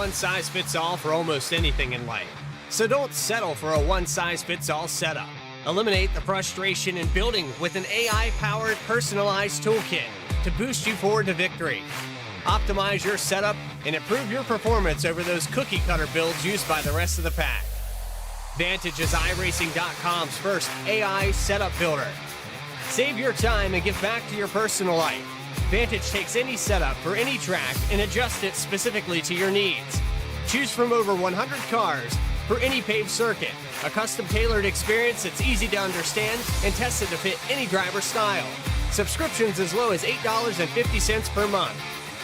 one-size-fits-all for almost anything in life. So don't settle for a one-size-fits-all setup. Eliminate the frustration in building with an AI-powered personalized toolkit to boost you forward to victory. Optimize your setup and improve your performance over those cookie-cutter builds used by the rest of the pack. Vantage is iRacing.com's first AI setup builder. Save your time and give back to your personal life. Vantage takes any setup for any track and adjusts it specifically to your needs. Choose from over 100 cars for any paved circuit. A custom-tailored experience that's easy to understand and tested to fit any driver style. Subscriptions as low as $8.50 per month.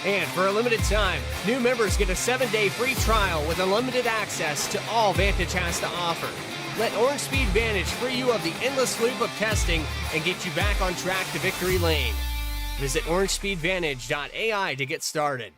And for a limited time, new members get a 7-day free trial with unlimited access to all Vantage has to offer. Let Orange Speed Vantage free you of the endless loop of testing and get you back on track to victory lane. Visit orangespeedvantage.ai to get started.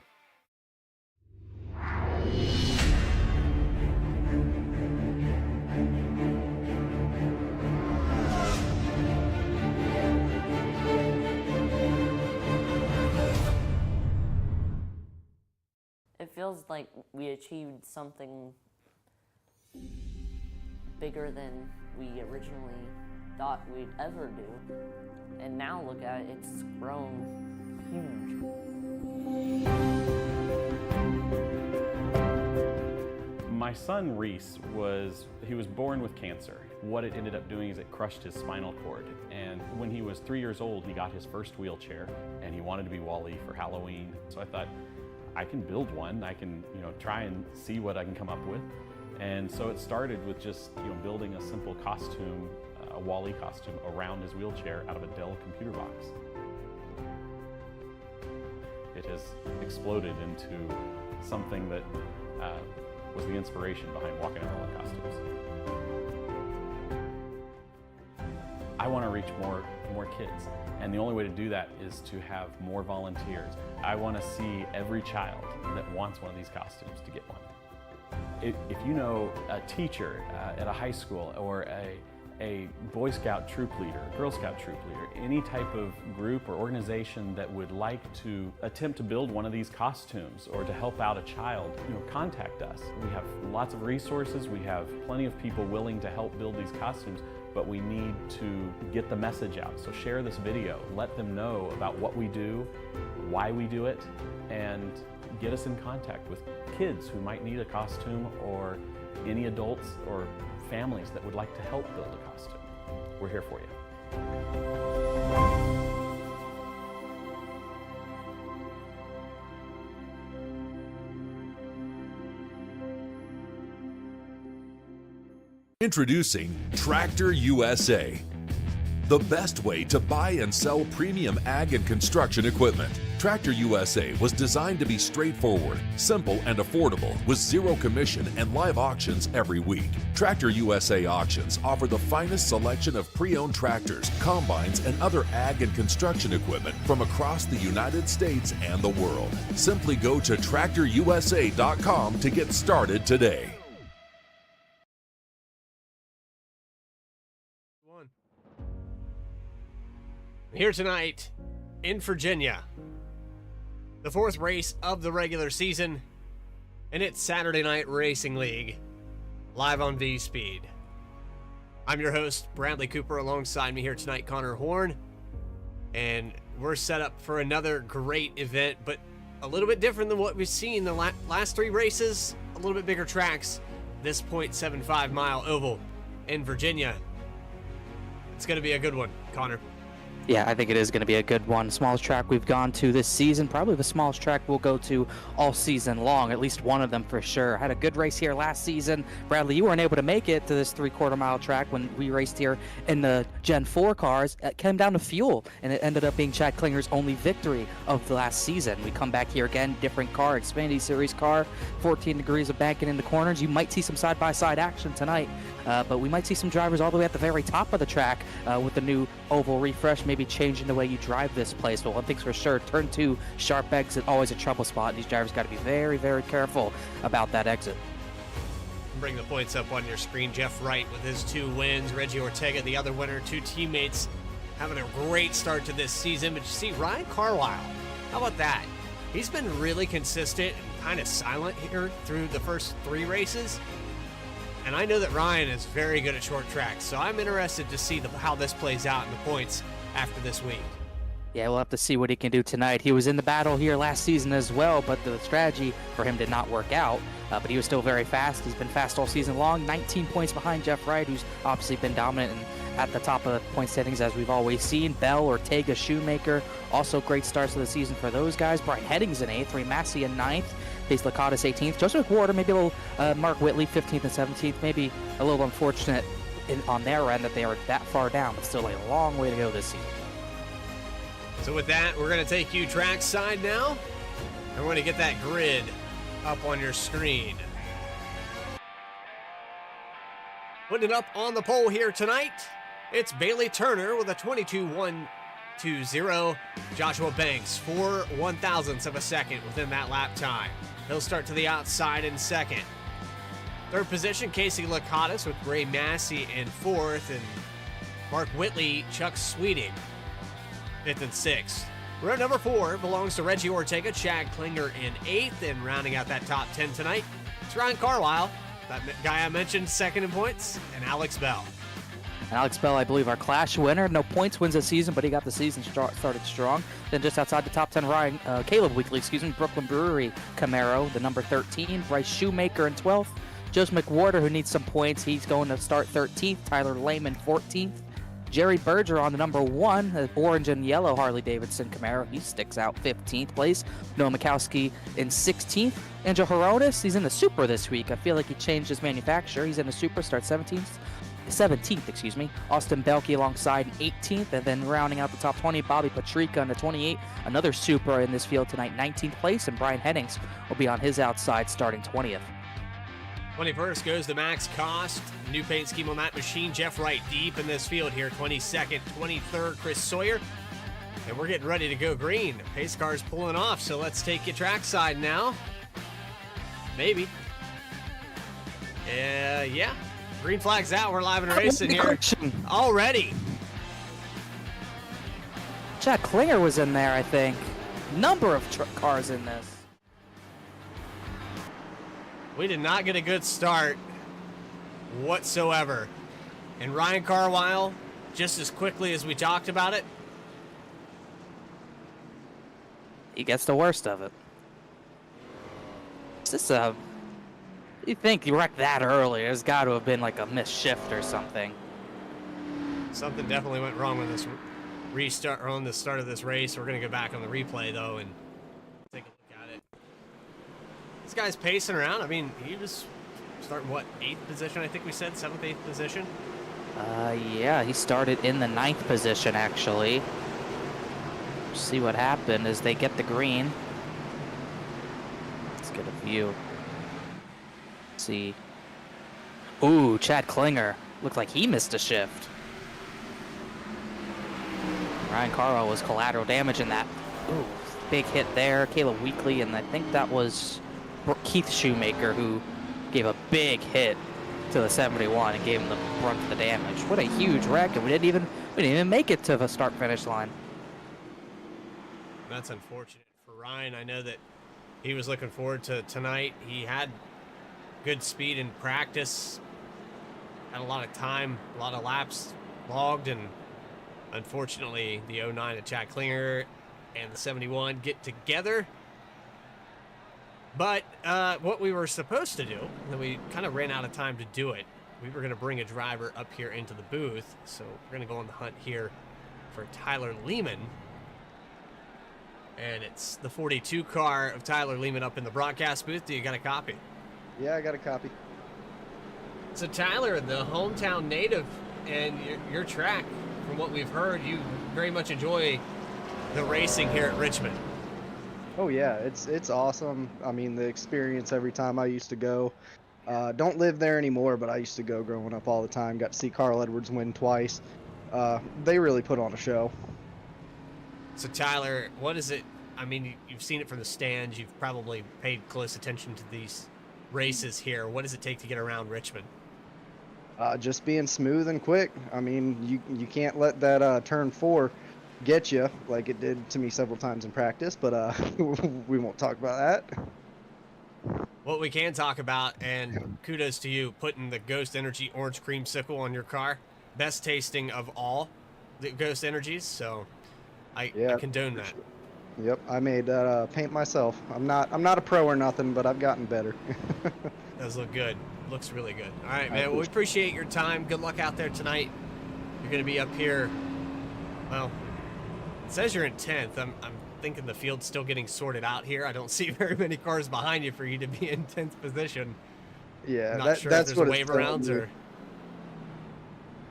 It feels like we achieved something bigger than we originally thought we'd ever do. And now look at it, it's grown huge. My son Reese was born with cancer. What it ended up doing is it crushed his spinal cord. And when he was 3 years old, he got his first wheelchair and he wanted to be Wall-E for Halloween. So I thought, I can build one. I can, try and see what I can come up with. And so it started with just, building a simple costume, a Wall-E costume around his wheelchair out of a Dell computer box. It has exploded into something that was the inspiration behind Walking and Rolling Costumes. I want to reach more kids, and the only way to do that is to have more volunteers. I want to see every child that wants one of these costumes to get one. If you know a teacher at a high school or a Boy Scout troop leader, Girl Scout troop leader, any type of group or organization that would like to attempt to build one of these costumes or to help out a child, contact us. We have lots of resources, we have plenty of people willing to help build these costumes, but we need to get the message out. So share this video, let them know about what we do, why we do it, and get us in contact with kids who might need a costume or any adults or families that would like to help build a costume. We're here for you. Introducing Tractor USA, the best way to buy and sell premium ag and construction equipment. Tractor USA was designed to be straightforward, simple, and affordable with zero commission and live auctions every week. Tractor USA auctions offer the finest selection of pre-owned tractors, combines, and other ag and construction equipment from across the United States and the world. Simply go to tractorusa.com to get started today. Here tonight in Virginia, the fourth race of the regular season, and it's Saturday Night Racing League, live on V-Speed. I'm your host, Bradley Cooper. Alongside me here tonight, Connor Horn, and we're set up for another great event, but a little bit different than what we've seen the last three races, a little bit bigger tracks. This 0.75 mile oval in Virginia. It's going to be a good one, Connor. Yeah, I think it is going to be a good one. Smallest track we've gone to this season, probably the smallest track we'll go to all season long, at least one of them for sure. Had a good race here last season. Bradley, you weren't able to make it to this 3/4 mile track when we raced here in the Gen 4 cars. It came down to fuel, and it ended up being Chad Klinger's only victory of the last season. We come back here again, different car, Xfinity Series car, 14 degrees of banking in the corners. You might see some side-by-side action tonight. But we might see some drivers all the way at the very top of the track with the new oval refresh, maybe changing the way you drive this place. But one thing's for sure, turn 2, sharp exit, always a trouble spot. These drivers got to be very, very careful about that exit. Bring the points up on your screen. Jeff Wright with his 2 wins. Reggie Ortega, the other winner. 2 teammates having a great start to this season. But you see, Ryan Carlisle, how about that? He's been really consistent and kind of silent here through the first 3 races. And I know that Ryan is very good at short tracks, so I'm interested to see how this plays out in the points after this week. Yeah, we'll have to see what he can do tonight. He was in the battle here last season as well, but the strategy for him did not work out. But he was still very fast. He's been fast all season long. 19 points behind Jeff Wright, who's obviously been dominant and at the top of the point settings as we've always seen. Bell, Ortega, Shoemaker, also great starts of the season for those guys. Brian Headings in 8th, Ray Massey in 9th, Pace Lakatos 18th. Joseph McWhorter, maybe a little Mark Whitley 15th and 17th. Maybe a little unfortunate on their end that they are that far down, but still a long way to go this season. So with that, we're going to take you trackside now, and we're going to get that grid up on your screen. Putting it up on the pole here tonight, it's Bailey Turner with a 22.120. Joshua Banks, 4 1/1000ths of a second within that lap time. He'll start to the outside in second. Third position, Casey Lakatos with Ray Massey in 4th, and Mark Whitley, Chuck Sweeting, 5th and 6th. Row number 4 belongs to Reggie Ortega, Chad Klinger in 8th, and rounding out that top 10 tonight, it's Ryan Carlisle, that guy I mentioned, 2nd in points, and Alex Bell. And Alex Bell, I believe, our Clash winner. No points wins the season, but he got the season started strong. Then just outside the top 10, Caleb Weekly, Brooklyn Brewery Camaro, the number 13. Bryce Shoemaker in 12th. Joseph McWhorter, who needs some points, he's going to start 13th. Tyler Lehman, 14th. Jerry Berger on the number 1, the orange and yellow Harley-Davidson Camaro. He sticks out 15th place. Noah Mikowski in 16th. Angel Herodes, he's in the Super this week. I feel like he changed his manufacturer. He's in the Super, starts 17th. Austin Belke alongside in 18th, and then rounding out the top 20, Bobby Patrica on the 28, another Supra in this field tonight, 19th place, and Brian Headings will be on his outside starting 20th. 21st goes to Max Cost, new paint scheme on that machine. Jeff Wright deep in this field here, 22nd, 23rd, Chris Sawyer, and we're getting ready to go green. Pace car's pulling off, so let's take you trackside now. Maybe. Yeah. Green flag's out. We're live and racing here already. Chad Klinger was in there, I think. Number of cars in this. We did not get a good start whatsoever. And Ryan Carlisle, just as quickly as we talked about it, he gets the worst of it. Is this you think you wrecked that early? There's got to have been like a missed shift or something. Something definitely went wrong with this restart or on the start of this race. We're going to go back on the replay though and take a look at it. This guy's pacing around. I mean, he was starting what, 8th position? I think we said 7th, 8th position. Yeah, he started in the 9th position actually. See what happened as they get the green. Let's get a view. See. Ooh, Chad Klinger. Looked like he missed a shift. Ryan Carlisle was collateral damage in that. Ooh, big hit there. Caleb Weekly, and I think that was Keith Shoemaker who gave a big hit to the 71 and gave him the brunt of the damage. What a huge wreck, and we didn't even make it to the start-finish line. That's unfortunate for Ryan. I know that he was looking forward to tonight. He had good speed in practice, had a lot of time, a lot of laps logged, and unfortunately the 09 of Chad Klinger and the 71 get together. But what we were supposed to do, and we kind of ran out of time to do it, we were going to bring a driver up here into the booth, so we're going to go on the hunt here for Tyler Lehman. And it's the 42 car of Tyler Lehman up in the broadcast booth. Do you got a copy? Yeah, I got a copy. So Tyler, the hometown native, and your track, from what we've heard, you very much enjoy the racing here at Richmond. Oh yeah, it's awesome. I mean, the experience every time I used to go. Don't live there anymore, but I used to go growing up all the time. Got to see Carl Edwards win twice. They really put on a show. So Tyler, what is it? I mean, you've seen it from the stands. You've probably paid close attention to these races here. What does it take to get around Richmond? Just being smooth and quick. I mean, you can't let that turn 4 get you like it did to me several times in practice, but we won't talk about that. What we can talk about, and kudos to you, putting the Ghost Energy Orange Creamsicle on your car. Best tasting of all the Ghost Energies, so I condone that. Yep, I made that paint myself. I'm not a pro or nothing, but I've gotten better. Does look good. Looks really good. All right, man. Well, we appreciate your time. Good luck out there tonight. You're going to be up here. Well, it says you're in 10th. I'm thinking the field's still getting sorted out here. I don't see very many cars behind you for you to be in 10th position. Yeah, Not sure that's if what there's it's wave arounds or.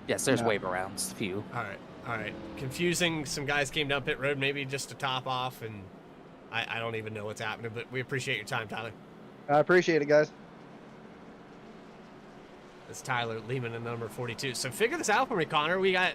Yes, there's wave arounds, a few. All right. Confusing. Some guys came down pit road maybe just to top off, and I don't even know what's happening, but we appreciate your time, Tyler. I appreciate it, guys. It's Tyler Lehman in number 42. So figure this out for me, Connor. We got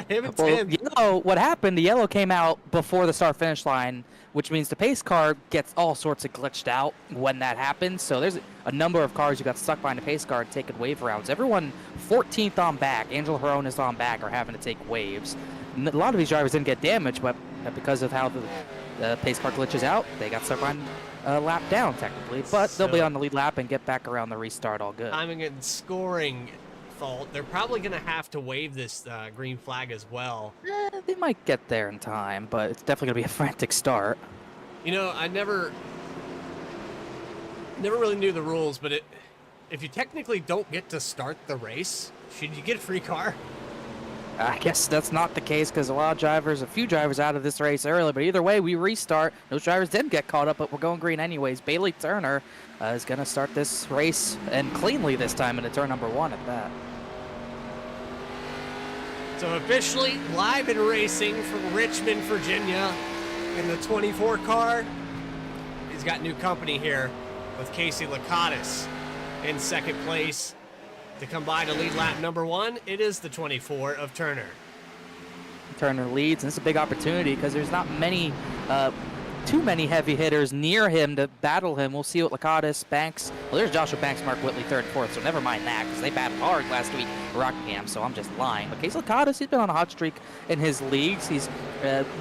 him in Well, 10th. what happened, the yellow came out before the start-finish line, which means the pace car gets all sorts of glitched out when that happens. So there's a number of cars who got stuck behind the pace car taking wave rounds. Everyone 14th on back, Angel Horonis on back, are having to take waves. A lot of these drivers didn't get damaged, but because of how the pace car glitches out, they got stuck behind a lap down, technically. But they'll be on the lead lap and get back around the restart all good. Timing and scoring fault. They're probably going to have to wave this green flag as well. They might get there in time, but it's definitely going to be a frantic start. You know, I never really knew the rules, but if you technically don't get to start the race, should you get a free car? I guess that's not the case because a few drivers out of this race early, but either way, we restart. Those drivers didn't get caught up, but we're going green anyways. Bailey Turner is going to start this race, and cleanly this time into turn number 1 at that. So officially live and racing from Richmond, Virginia in the 24 car. He's got new company here with Casey Lakatos in second place. To come by to lead lap number 1, it is the 24 of Turner. Turner leads, and it's a big opportunity because there's not too many heavy hitters near him to battle him. We'll see what Lakatos, Banks. Well, there's Joshua Banks, Mark Whitley, 3rd and 4th, so never mind that because they battled hard last week at Rockingham, so I'm just lying. But Casey Lakatos, he's been on a hot streak in his leagues.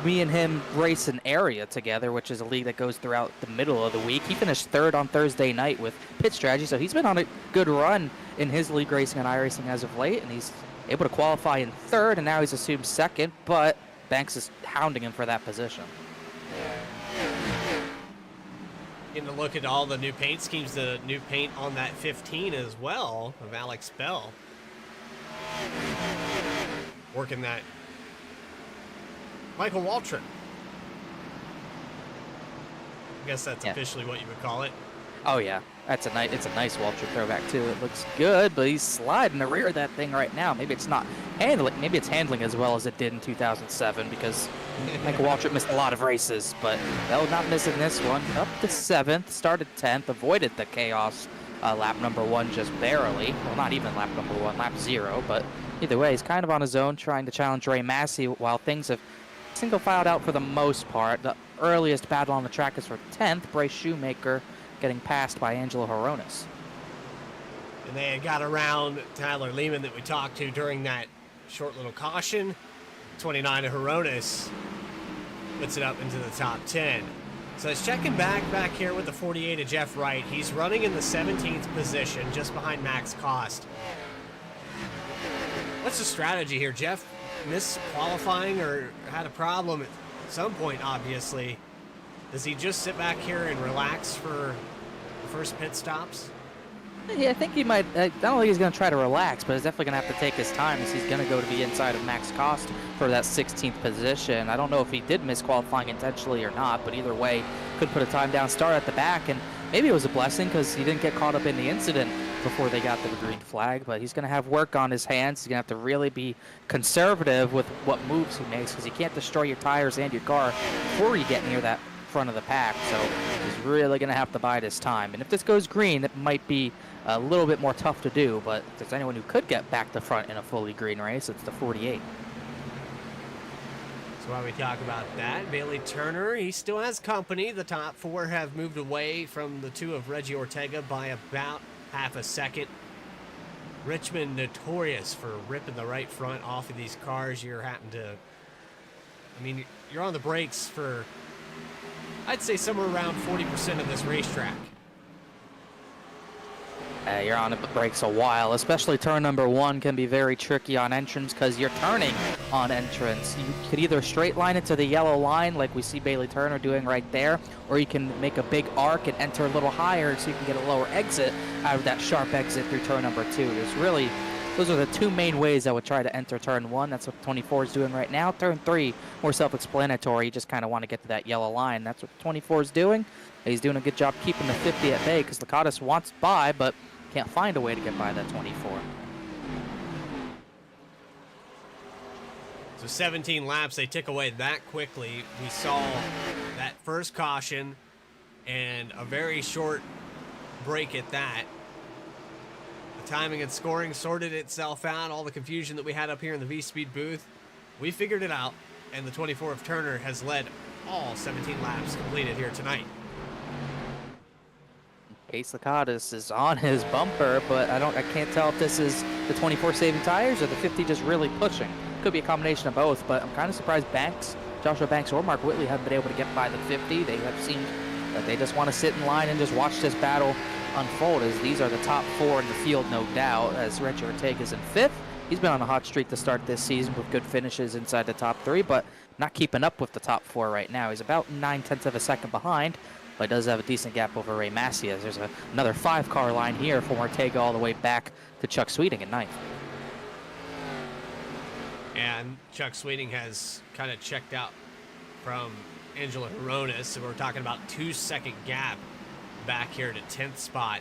Me and him race an area together, which is a league that goes throughout the middle of the week. He finished 3rd on Thursday night with Pit Strategy, so he's been on a good run in his league racing and iRacing as of late, and he's able to qualify in 3rd, and now he's assumed 2nd, but Banks is hounding him for that position. Getting a look at all the new paint schemes, the new paint on that 15 as well of Alex Bell. Working that Michael Waltrip. I guess that's officially what you would call it. Oh yeah, it's a nice Waltrip throwback too. It looks good, but he's sliding the rear of that thing right now. Maybe it's not handling. Maybe it's handling as well as it did in 2007 because Michael Waltrip missed a lot of races, but Bell not missing this one. Up to 7th, started 10th, avoided the chaos lap number 1 just barely. Well, not even lap number 1, lap 0. But either way, he's kind of on his own, trying to challenge Ray Massey while things have single filed out for the most part. The earliest battle on the track is for 10th, Bryce Shoemaker, getting passed by Angelo Horonis. And they had got around Tyler Lehman that we talked to during that short little caution. 29 of Horonis puts it up into the top 10. So it's checking back here with the 48 of Jeff Wright. He's running in the 17th position, just behind Max Cost. What's the strategy here? Jeff missed qualifying or had a problem at some point, obviously. Does he just sit back here and relax for the first pit stops? Yeah, I think he might. I don't think he's going to try to relax, but he's definitely going to have to take his time as he's going to go to be inside of Max Cost for that 16th position. I don't know if he did miss qualifying intentionally or not, but either way, could put a time down start at the back, and maybe it was a blessing because he didn't get caught up in the incident before they got to the green flag, but he's going to have work on his hands. He's going to have to really be conservative with what moves he makes because you can't destroy your tires and your car before you get near that front of the pack, so he's really going to have to bide his time. And if this goes green, it might be a little bit more tough to do, but if there's anyone who could get back to front in a fully green race, it's the 48. That's why we talk about that. Bailey Turner, he still has company. The top 4 have moved away from the 2 of Reggie Ortega by about half a second. Richmond notorious for ripping the right front off of these cars. You're having to I mean, you're on the brakes for, I'd say, somewhere around 40% of this racetrack. You're on the brakes a while, especially turn number 1 can be very tricky on entrance because you're turning on entrance. You could either straight line into the yellow line like we see Bailey Turner doing right there, or you can make a big arc and enter a little higher so you can get a lower exit out of that sharp exit through turn number 2. Those are the 2 main ways I would try to enter turn 1. That's what 24 is doing right now. Turn 3, more self-explanatory. You just kind of want to get to that yellow line. That's what 24 is doing. He's doing a good job keeping the 50 at bay because Lakatos wants by, but can't find a way to get by that 24. So 17 laps, they tick away that quickly. We saw that first caution and a very short break at that. The timing and scoring sorted itself out. All the confusion that we had up here in the V-Speed booth, we figured it out, and the 24 of Turner has led all 17 laps completed here tonight. Case Lakatos is on his bumper, but I can't tell if this is the 24 saving tires or the 50 just really pushing. Could be a combination of both, but I'm kind of surprised Joshua Banks or Mark Whitley haven't been able to get by the 50. They have seemed that they just want to sit in line and just watch this battle unfold, as these are the top 4 in the field, no doubt, as Reggie Ortega is in 5th. He's been on a hot streak to start this season with good finishes inside the top 3, but not keeping up with the top 4 right now. He's about 9/10 of a second behind, but does have a decent gap over Ray Macias. There's another 5-car line here from Ortega all the way back to Chuck Sweeting in 9th. And Chuck Sweeting has kind of checked out from Angela Hironis, so we're talking about 2-second gap back here to 10th spot.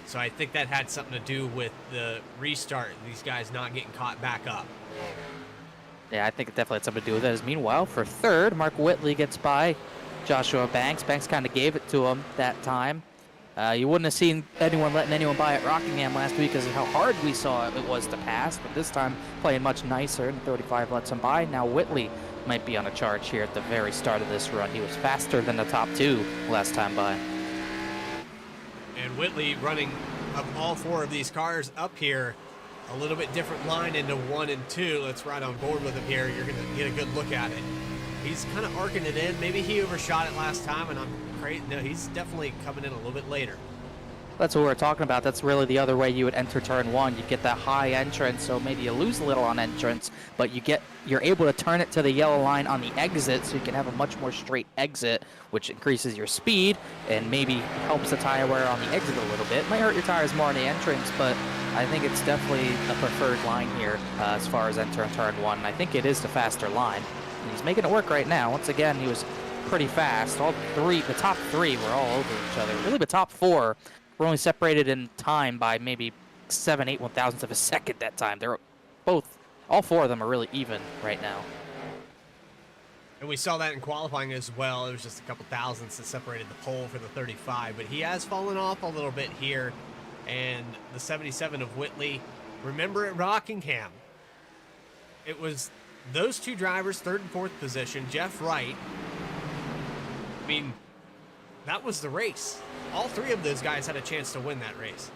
So I think that had something to do with the restart, these guys not getting caught back up. Yeah, I think it definitely had something to do with it. Meanwhile, for 3rd, Mark Whitley gets by Joshua Banks. Banks kind of gave it to him that time. You wouldn't have seen anyone letting anyone by at Rockingham last week because of how hard we saw it was to pass, but this time playing much nicer, and 35 lets him by. Now Whitley might be on a charge here at the very start of this run. He was faster than the top 2 last time by. And Whitley running up all 4 of these cars up here, a little bit different line into 1 and 2. Let's ride on board with him here. You're going to get a good look at it. He's kind of arcing it in. Maybe he overshot it last time, and I'm crazy. No, he's definitely coming in a little bit later. That's what we're talking about. That's really the other way you would enter turn 1. You get that high entrance, so maybe you lose a little on entrance, but you're able to turn it to the yellow line on the exit, so you can have a much more straight exit, which increases your speed and maybe helps the tire wear on the exit a little bit. Might hurt your tires more on the entrance, but I think it's definitely a preferred line here as far as entering turn 1. I think it is the faster line. And he's making it work right now. Once again, he was pretty fast. The top 3 were all over each other. Really, the top 4 were only separated in time by maybe 7/8 1,000ths of a second that time. They're all 4 of them are really even right now. And we saw that in qualifying as well. It was just a couple thousandths that separated the pole for the 35, but he has fallen off a little bit here. And the 77 of Whitley, remember at Rockingham, it was those 2 drivers, 3rd and 4th position. Jeff Wright, I mean, that was the race. All 3 of those guys had a chance to win that race.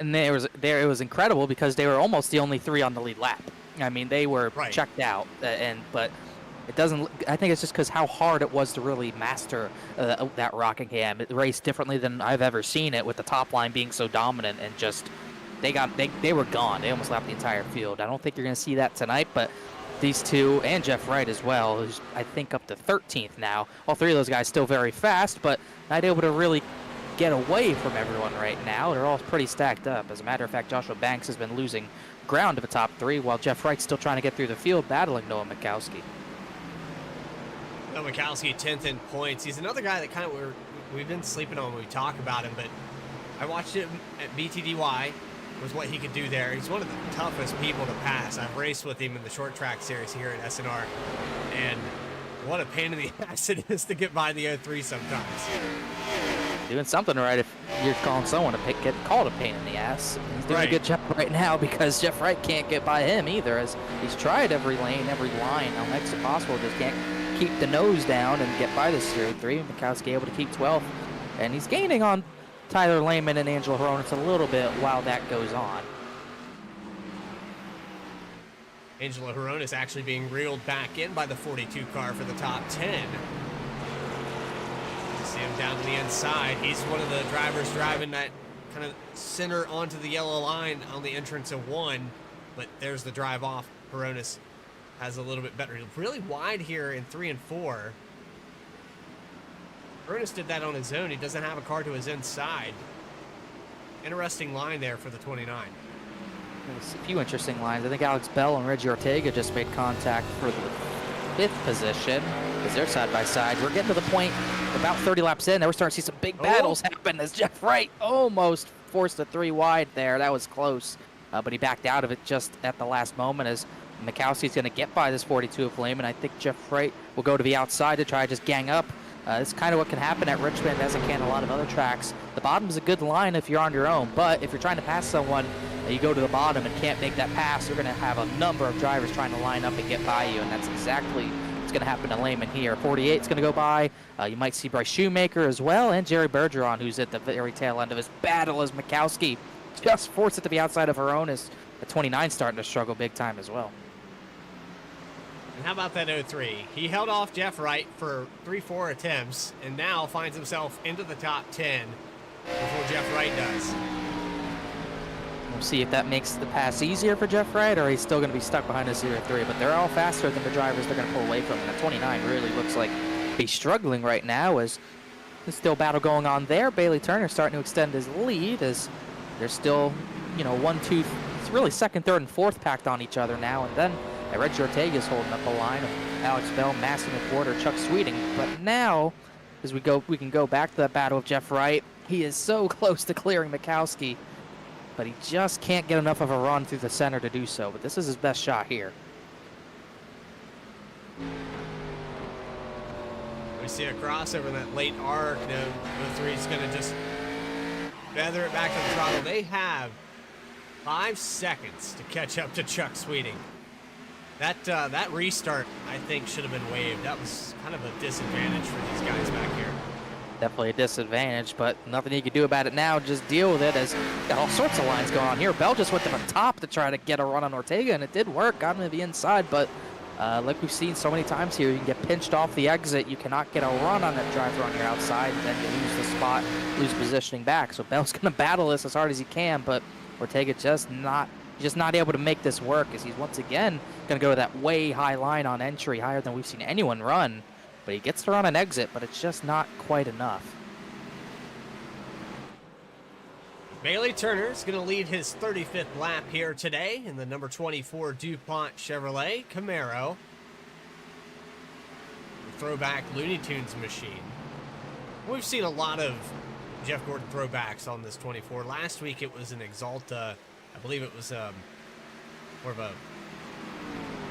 And it was incredible because they were almost the only 3 on the lead lap. I mean, they were checked out, but it doesn't. I think it's just because how hard it was to really master that Rockingham. It raced differently than I've ever seen it, with the top line being so dominant, and just they were gone. They almost lapped the entire field. I don't think you're going to see that tonight, but these 2 and Jeff Wright as well, who's I think up to 13th now. All 3 of those guys still very fast, but not able to really get away from everyone right now. They're all pretty stacked up. As a matter of fact, Joshua Banks has been losing ground to the top 3, while Jeff Wright's still trying to get through the field, battling Noah Mikowski. Noah Mikowski, 10th in points. He's another guy that kind of we've been sleeping on when we talk about him, but I watched him at BTDY, was what he could do there. He's one of the toughest people to pass. I've raced with him in the short track series here at SNR, and what a pain in the ass it is to get by the 03 sometimes. Doing something right if you're calling someone to get called a pain in the ass. He's doing a good job right now because Jeff Wright can't get by him either, as he's tried every lane, every line. How next to possible, just can't keep the nose down and get by this 03. Mikowski able to keep 12th, and he's gaining on Tyler Lehman and Angela Hironis a little bit while that goes on. Angelo Horonis actually being reeled back in by the 42 car for the top 10. You see him down to the inside. He's one of the drivers driving that kind of center onto the yellow line on the entrance of 1, but there's the drive off. Horonis has a little bit better. Really wide here in 3 and 4. Horonis did that on his own. He doesn't have a car to his inside. Interesting line there for the 29. There's a few interesting lines. I think Alex Bell and Reggie Ortega just made contact for the 5th position as they're side by side. We're getting to the point about 30 laps in. Now we're starting to see some big battles happen as Jeff Wright almost forced a 3 wide there. That was close, but he backed out of it just at the last moment as Mikowski's going to get by this 42 of Lehman. I think Jeff Wright will go to the outside to try to just gang up. It's kind of what can happen at Richmond as it can a lot of other tracks. The bottom is a good line if you're on your own, but if you're trying to pass someone, you go to the bottom and can't make that pass, you're going to have a number of drivers trying to line up and get by you, and that's exactly what's going to happen to Lehman here. 48 is going to go by. You might see Bryce Shoemaker as well, and Jerry Bergeron, who's at the very tail end of his battle as Mikowski just forced it to be outside of Horonis. The 29 starting to struggle big time as well. And how about that 03? He held off Jeff Wright for 3-4 attempts and now finds himself into the top 10 before Jeff Wright does. We'll see if that makes the pass easier for Jeff Wright, or he's still going to be stuck behind the 03. But they're all faster than the drivers they're going to pull away from. And the 29 really looks like he's struggling right now as there's still battle going on there. Bailey Turner starting to extend his lead as there's still, 1, 2, it's really second, third, and fourth packed on each other now. And then Reggie Ortega's holding up a line of Alex Bell, Massey McWhorter, Chuck Sweeting. But now, as we can go back to that battle of Jeff Wright. He is so close to clearing Mikowski, but he just can't get enough of a run through the center to do so. But this is his best shot here. We see a crossover in that late arc. The 03's going to just feather it back to the throttle. They have 5 seconds to catch up to Chuck Sweeting. That restart, I think, should have been waived. That was kind of a disadvantage for these guys back here. Definitely a disadvantage, but nothing you can do about it now. Just deal with it as got all sorts of lines going on here. Bell just went to the top to try to get a run on Ortega, and it did work. Got him to the inside, but like we've seen so many times here, you can get pinched off the exit. You cannot get a run on that driver on your outside, and then you lose the spot, lose positioning back. So Bell's going to battle this as hard as he can, but Ortega just not able to make this work as he's once again going to go to that way high line on entry, higher than we've seen anyone run. But he gets to run an exit, but it's just not quite enough. Bailey Turner is going to lead his 35th lap here today in the number 24 DuPont Chevrolet Camaro. The throwback Looney Tunes machine. We've seen a lot of Jeff Gordon throwbacks on this 24. Last week it was an Exalta. I believe it was more of a,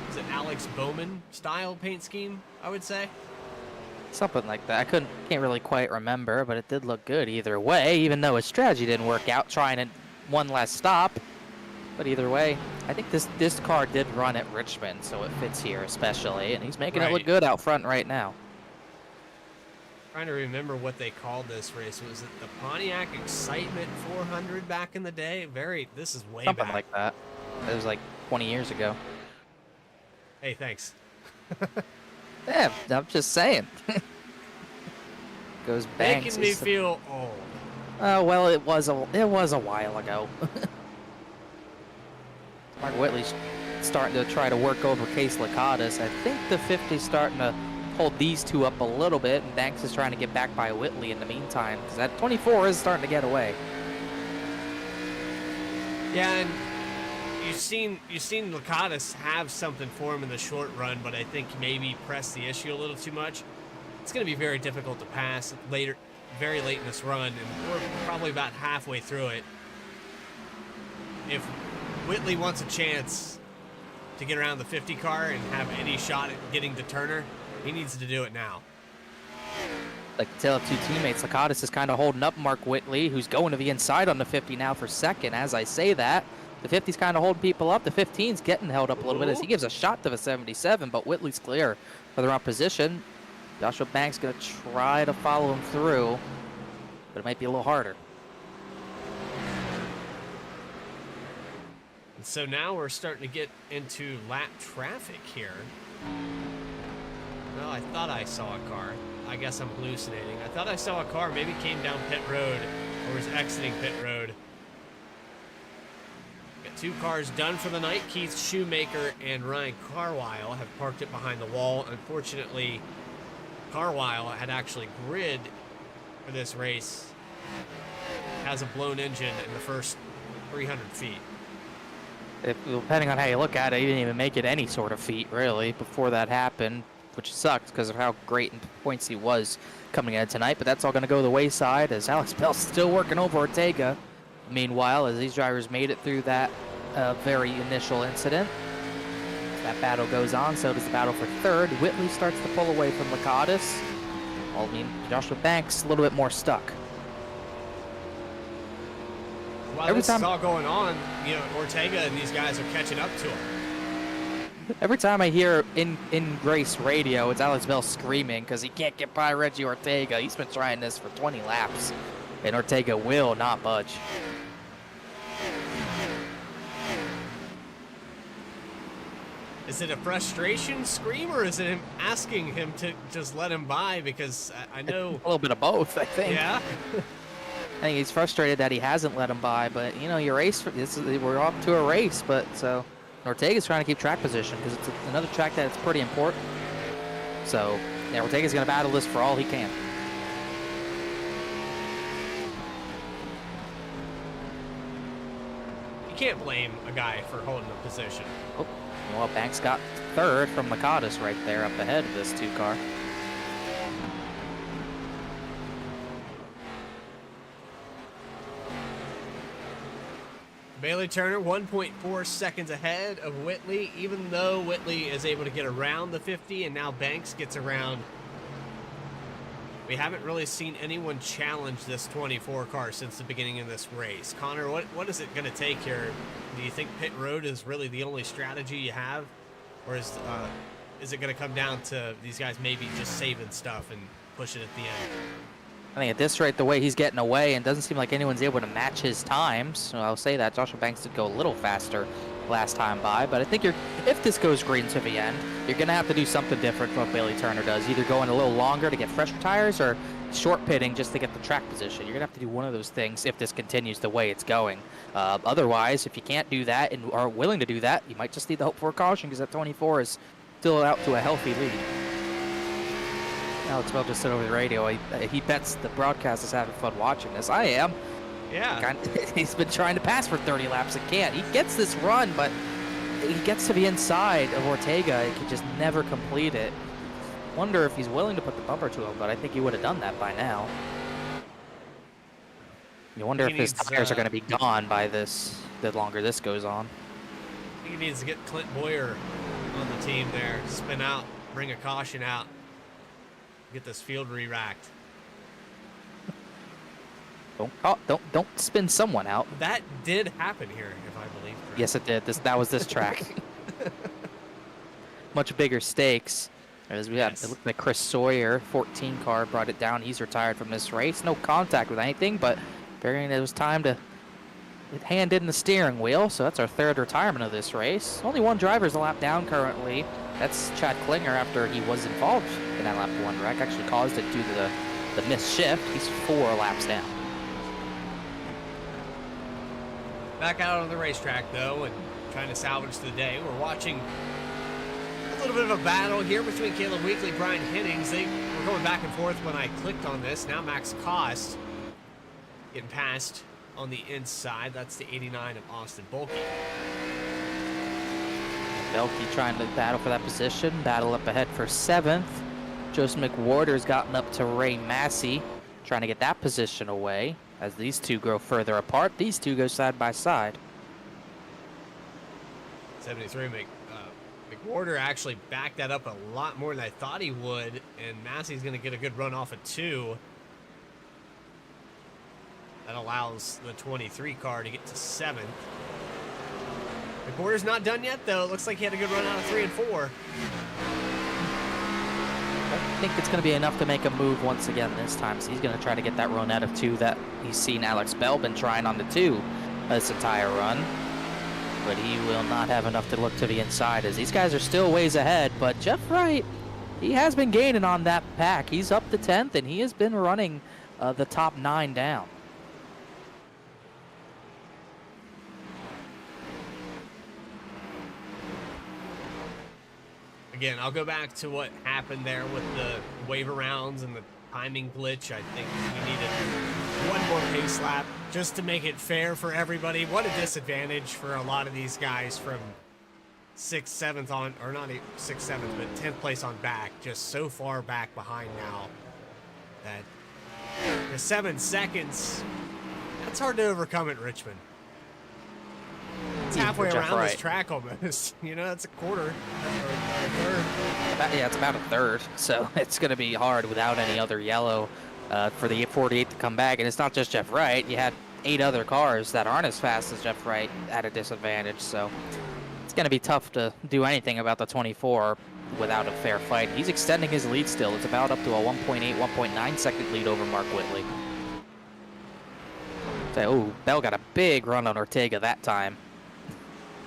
is it Alex Bowman style paint scheme, I would say? Something like that. I can't really quite remember, but it did look good either way, even though his strategy didn't work out, trying one last stop. But either way, I think this car did run at Richmond, so it fits here especially, and he's making it look good out front right now. Trying to remember what they called this race. Was it the Pontiac Excitement 400 back in the day? This is way Something back. like that. It was like 20 years ago. Hey, thanks. Yeah, I'm just saying. Goes banks. Making me feel old. Oh well, it was a while ago. Mark Whitley's starting to try to work over Case Lakatos. I think the 50's starting to hold these two up a little bit, and Banks is trying to get back by Whitley in the meantime, because that 24 is starting to get away. Yeah, and you've seen Lakatos have something for him in the short run, but I think maybe press the issue a little too much. It's going to be very difficult to pass later, very late in this run, and we're probably about halfway through it. If Whitley wants a chance to get around the 50 car and have any shot at getting to Turner, he needs to do it now. Like the tale of two teammates, Lakatos is kind of holding up Mark Whitley, who's going to the inside on the 50 now for second. As I say that, the 50's kind of holding people up. The 15's getting held up a little bit as he gives a shot to the 77, but Whitley's clear for the wrong position. Joshua Banks going to try to follow him through, but it might be a little harder. So now we're starting to get into lap traffic here. Well, I thought I saw a car. I guess I'm hallucinating. I thought I saw a car, maybe came down pit road or was exiting pit road. Got 2 cars done for the night. Keith Shoemaker and Ryan Carwile have parked it behind the wall. Unfortunately, Carwile had actually grid for this race. Has a blown engine in the first 300 feet. Depending on how you look at it, he didn't even make it any sort of feat, really, before that happened, which sucked because of how great in points he was coming in tonight. But that's all going to go the wayside as Alex Bell's still working over Ortega. Meanwhile, as these drivers made it through that very initial incident, that battle goes on. So does the battle for third. Whitley starts to pull away from Lacatus. I mean, Joshua Banks a little bit more stuck. While this is all going on, you know, Ortega and these guys are catching up to him. Every time I hear in race radio, it's Alex Bell screaming because he can't get by Reggie Ortega. He's been trying this for 20 laps, and Ortega will not budge. Is it a frustration scream, or is it him asking him to just let him by? Because I know... A little bit of both, I think. Yeah? I think he's frustrated that he hasn't let him by, but you know, you race for this. We're off to a race, but so Ortega's trying to keep track position because it's another track that's pretty important. So yeah, Ortega's going to battle this for all he can. You can't blame a guy for holding a position. Oh, well, Banks got third from Lacatus right there up ahead of this 2 car. Bailey Turner 1.4 seconds ahead of Whitley, even though Whitley is able to get around the 50 and now Banks gets around. We haven't really seen anyone challenge this 24 car since the beginning of this race. Connor, what is it going to take here? Do you think pit road is really the only strategy you have? Or is it going to come down to these guys maybe just saving stuff and pushing at the end? I think at this rate, the way he's getting away, and doesn't seem like anyone's able to match his times. So I'll say that Joshua Banks did go a little faster last time by, but I think if this goes green to the end, you're going to have to do something different from what Bailey Turner does. Either going a little longer to get fresher tires or short pitting just to get the track position. You're going to have to do one of those things if this continues the way it's going. Otherwise, if you can't do that and are willing to do that, you might just need to hope for a caution because that 24 is still out to a healthy lead. Alex Bell just said over the radio, he bets the broadcast is having fun watching this. I am. Yeah. He's been trying to pass for 30 laps and can't. He gets this run, but he gets to the inside of Ortega. He can just never complete it. Wonder if he's willing to put the bumper to him, but I think he would have done that by now. You wonder if his tires are going to be gone by this, the longer this goes on. I think he needs to get Clint Boyer on the team there. Spin out, bring a caution out. Get this field re-racked. Don't spin someone out. That did happen here, if I believe correctly. Yes, it did. That was this track. Much bigger stakes. As we had, it looked like Chris Sawyer, 14 car, brought it down. He's retired from this race. No contact with anything, but figuring it was time to hand in the steering wheel. So that's our 3rd retirement of this race. Only 1 driver's a lap down currently. That's Chad Klinger after he was involved in that lap 1 wreck. Actually caused it due to the missed shift. He's 4 laps down. Back out on the racetrack, though, and trying to salvage the day. We're watching a little bit of a battle here between Caleb Weekly, Brian Hennings. They were going back and forth when I clicked on this. Now Max Kost getting passed on the inside. That's the 89 of Austin Bulkey. Belkey trying to battle for that position. Battle up ahead for 7th. Joseph McWhorter's gotten up to Ray Massey, trying to get that position away. As these two grow further apart, these two go side by side. 73 McWhorter actually backed that up a lot more than I thought he would, and Massey's going to get a good run off of 2. That allows the 23 car to get to 7th. McWhorter's not done yet, though. It looks like he had a good run out of 3 and 4. I think it's going to be enough to make a move once again this time. So he's going to try to get that run out of 2 that he's seen Alex Bell been trying on the 2 this entire run. but he will not have enough to look to the inside as these guys are still ways ahead. But Jeff Wright, he has been gaining on that pack. He's up to 10th, and he has been running the top 9 down. Again, I'll go back to what happened there with the wave arounds and the timing glitch. I think we needed one more pace lap just to make it fair for everybody. What a disadvantage for a lot of these guys from 6th, 7th on, or not 6th, 7th, but 10th place on back. Just so far back behind now that the 7 seconds, that's hard to overcome at Richmond. It's halfway around this track almost. You know, that's a quarter or a third. Yeah, it's about a third, so it's going to be hard without any other yellow for the 48 to come back. And it's not just Jeff Wright. You had 8 other cars that aren't as fast as Jeff Wright at a disadvantage, so it's going to be tough to do anything about the 24 without a fair fight. He's extending his lead still. It's about up to a 1.8, 1.9 second lead over Mark Whitley. Oh, Bell got a big run on Ortega that time.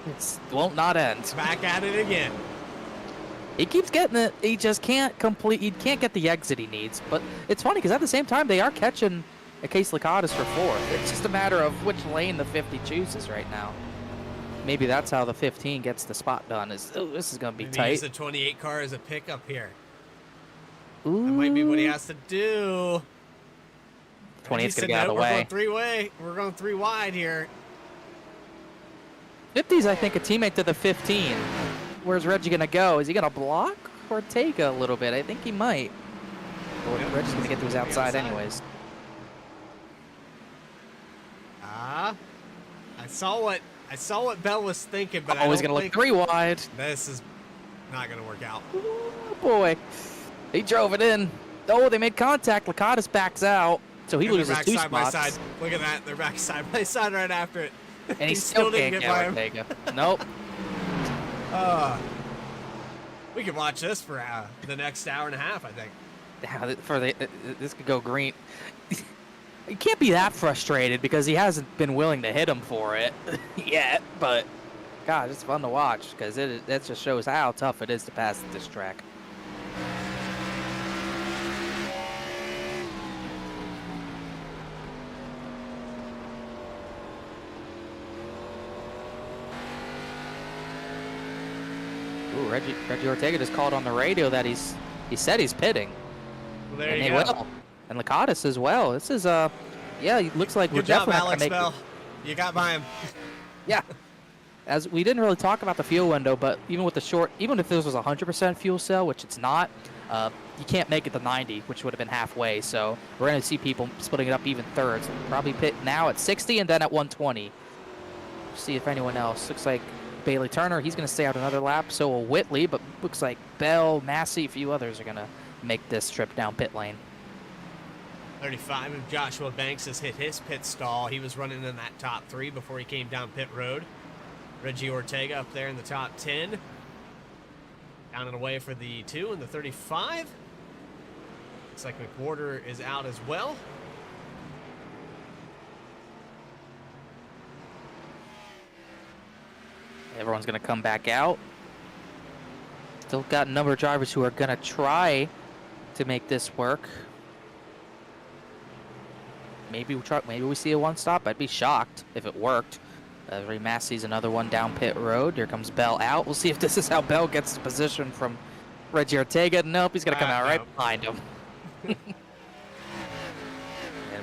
It won't not end. Back at it again. He keeps getting it. He just can't complete. He can't get the exit he needs. But it's funny because at the same time, they are catching a Case Lacadas for 4th. It's just a matter of which lane the 50 chooses right now. Maybe that's how the 15 gets the spot done. This is going to be Maybe tight. use the 28 car as a pickup here. Ooh. That might be what he has to do. 28's going to get out of the We're way. going 3-way. We're going 3 wide here. 50's, I think, a teammate to the 15. Where's Reggie going to go? Is he going to block Ortega a little bit? I think he might. Well, Yep, Reggie's going to get to his outside anyways. I saw what Bell was thinking, but Oh, he's going to look 3 wide. This is not going to work out. Oh, boy. He drove it in. Oh, they made contact. Lacadas backs out, so he And loses they're back 2 side by spots. side. Look at that. They're back side by side right after it. And he still didn't can't get by him. Ortega. Nope. We could watch this for the next hour and a half, I think. Yeah, this could go green. He can't be that frustrated because he hasn't been willing to hit him for it yet. But God, it's fun to watch because that just shows how tough it is to pass at this track. Ooh, Reggie Ortega just called on the radio that he said he's pitting. Well, there And you they go. will. And Lacadas as well. This is yeah, it looks like we're Good job, definitely not gonna Alex make Bell. You got by him. Yeah. As we didn't really talk about the fuel window, but even with the short, even if this was 100% fuel cell, which it's not, you can't make it to 90, which would have been halfway. So we're going to see people splitting it up even thirds. Probably pit now at 60 and then at 120. See if anyone else. Looks like Bailey Turner, he's going to stay out another lap. So will Whitley, but looks like Bell, Massey, a few others are going to make this trip down pit lane. 35 of Joshua Banks has hit his pit stall. He was running in that top 3 before he came down pit road. Reggie Ortega up there in the top 10. Down and away for the 2 and the 35. Looks like McWhorter is out as well. Everyone's going to come back out. Still got a number of drivers who are going to try to make this work. Maybe we see a one stop. I'd be shocked if it worked. Ray Massey's another one down pit road. Here comes Bell out. We'll see if this is how Bell gets the position from Reggie Ortega. Nope, he's gonna come out right behind him. And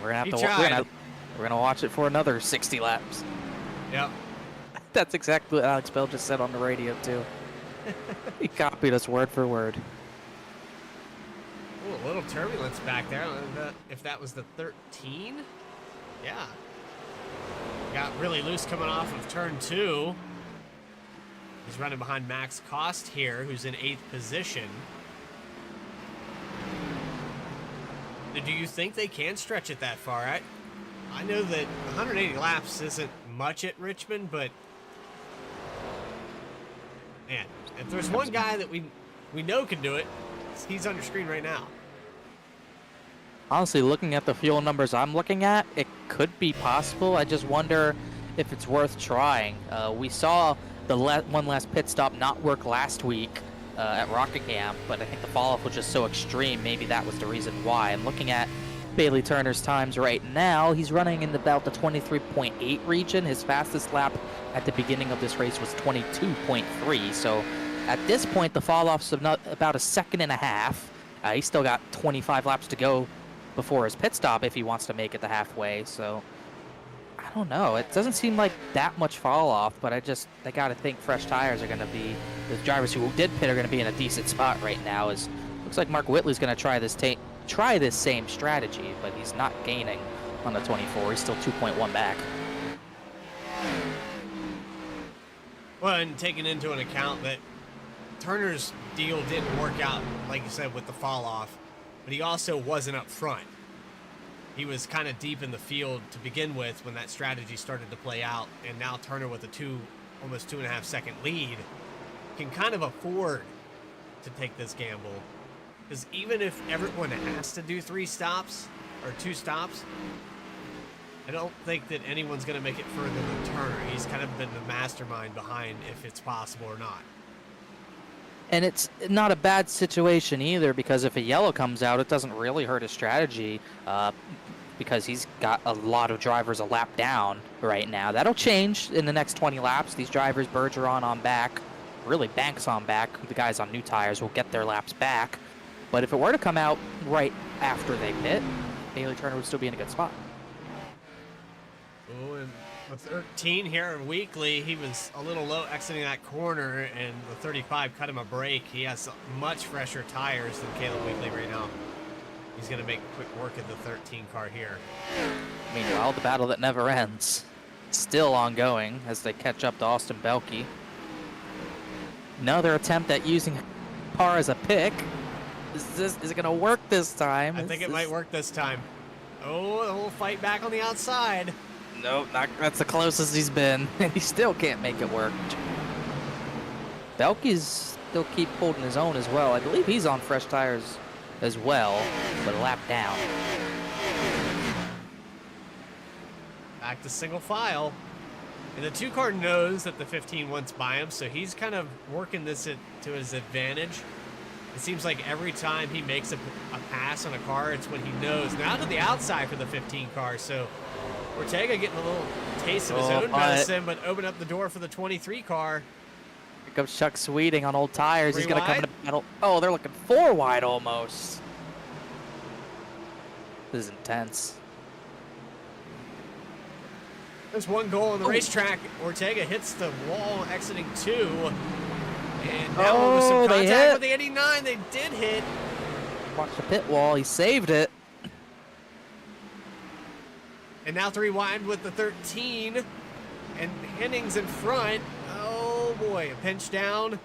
we're gonna have to we're gonna watch it for another 60 laps. Yep. That's exactly what Alex Bell just said on the radio too. He copied us word for word. Ooh, a little turbulence back there. If that was the 13, yeah. Got really loose coming off of turn 2. He's running behind Max Cost here, who's in 8th position. Do you think they can stretch it that far? I know that 180 laps isn't much at Richmond, but man, if there's one guy that we know can do it, he's on your screen right now. Honestly, looking at the fuel numbers I'm looking at, it could be possible. I just wonder if it's worth trying. We saw the one last pit stop not work last week at Rockingham, but I think the fall-off was just so extreme. Maybe that was the reason why. I'm looking at Bailey Turner's times right now. He's running in about the 23.8 region. His fastest lap at the beginning of this race was 22.3. So at this point, the fall-off's about a second and a half. He's still got 25 laps to go before his pit stop if he wants to make it the halfway. So I don't know. It doesn't seem like that much fall off, but I got to think fresh tires are going to be, the drivers who did pit are going to be in a decent spot right now. Looks like Mark Whitley's going to try this same strategy, but he's not gaining on the 24. He's still 2.1 back. Well, and taking into an account that Turner's deal didn't work out, like you said, with the fall off, but he also wasn't up front. He was kind of deep in the field to begin with when that strategy started to play out, and now Turner with a almost 2.5 second lead can kind of afford to take this gamble. Because even if everyone has to do 3 stops or 2 stops, I don't think that anyone's going to make it further than Turner. He's kind of been the mastermind behind if it's possible or not. And it's not a bad situation either, because if a yellow comes out, it doesn't really hurt his strategy, because he's got a lot of drivers a lap down right now. That'll change in the next 20 laps. These drivers, Bergeron on back, really Banks on back, the guys on new tires will get their laps back. But if it were to come out right after they pit, Bailey Turner would still be in a good spot. Oh, and the 13 here in Weekly, he was a little low exiting that corner, and the 35 cut him a break. He has much fresher tires than Caleb Weekly right now. He's going to make quick work of the 13 car here. Meanwhile, the battle that never ends, still ongoing as they catch up to Austin Belke. Another attempt at using car as a pick. Is it going to work this time? I think it might work this time. Oh, the whole fight back on the outside. Nope, that's the closest he's been, and he still can't make it work. Belke's still keep holding his own as well. I believe he's on fresh tires as well, but a lap down. Back to single file. And the 2 car knows that the 15 wants by him, so he's kind of working this to his advantage. It seems like every time he makes a pass on a car, it's when he knows. Now to the outside for the 15 car, so Ortega getting a little taste of his own medicine, but open up the door for the 23 car. Here comes Chuck Sweeting on old tires. He's going to come wide? into battle. Oh, they're looking 4 wide almost. This is intense. There's one goal on the racetrack. Ortega hits the wall exiting 2. And now with some contact with the 89, they did hit. Watch the pit wall. He saved it. And now 3 wide with the 13. And Hennings in front. Oh boy, a pinch down.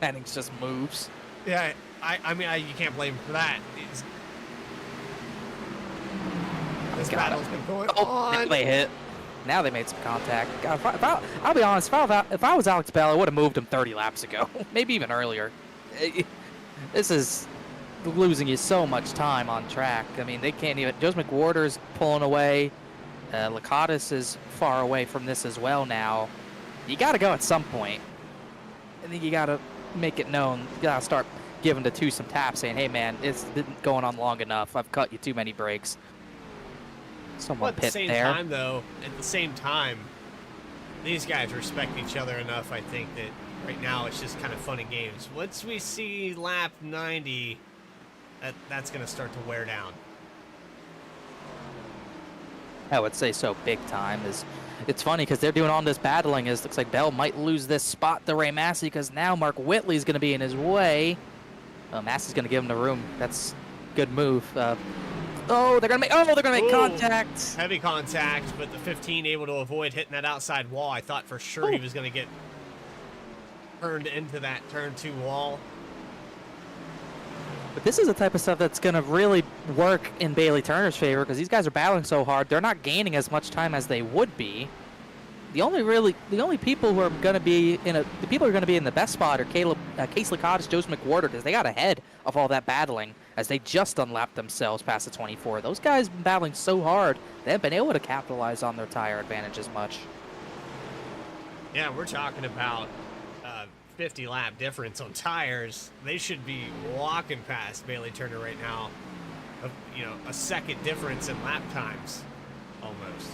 Hennings just moves. Yeah, I mean, you can't blame him for that. This battle's been going on. Now they hit. Now they made some contact. God, I'll be honest, if I was Alex Bell, I would have moved him 30 laps ago. Maybe even earlier. This is losing you so much time on track. I mean, they can't even... Joe McWhorter's pulling away. Lakatos is far away from this as well now. You got to go at some point. I think you got to make it known. You got to start giving the 2 some taps saying, hey, man, it's been going on long enough. I've cut you too many breaks. Someone pit there. At the same time, these guys respect each other enough, I think, that right now it's just kind of fun and games. Once we see lap 90, that's going to start to wear down. I would say so, big time. It's funny because they're doing all this battling. It looks like Bell might lose this spot to Ray Massey because now Mark Whitley's going to be in his way. Massey's going to give him the room. That's a good move. They're gonna make contact. Heavy contact, but the 15 able to avoid hitting that outside wall. I thought for sure he was gonna get turned into that turn 2 wall. But this is the type of stuff that's gonna really work in Bailey Turner's favor because these guys are battling so hard. They're not gaining as much time as they would be. The only people who are gonna be in the best spot are Case Lakatos, Joe McWhorter, because they got ahead of all that battling. as they just unlapped themselves past the 24. Those guys been battling so hard, they haven't been able to capitalize on their tire advantage as much. Yeah, we're talking about 50 lap difference on tires. They should be walking past Bailey Turner right now. A second difference in lap times, almost.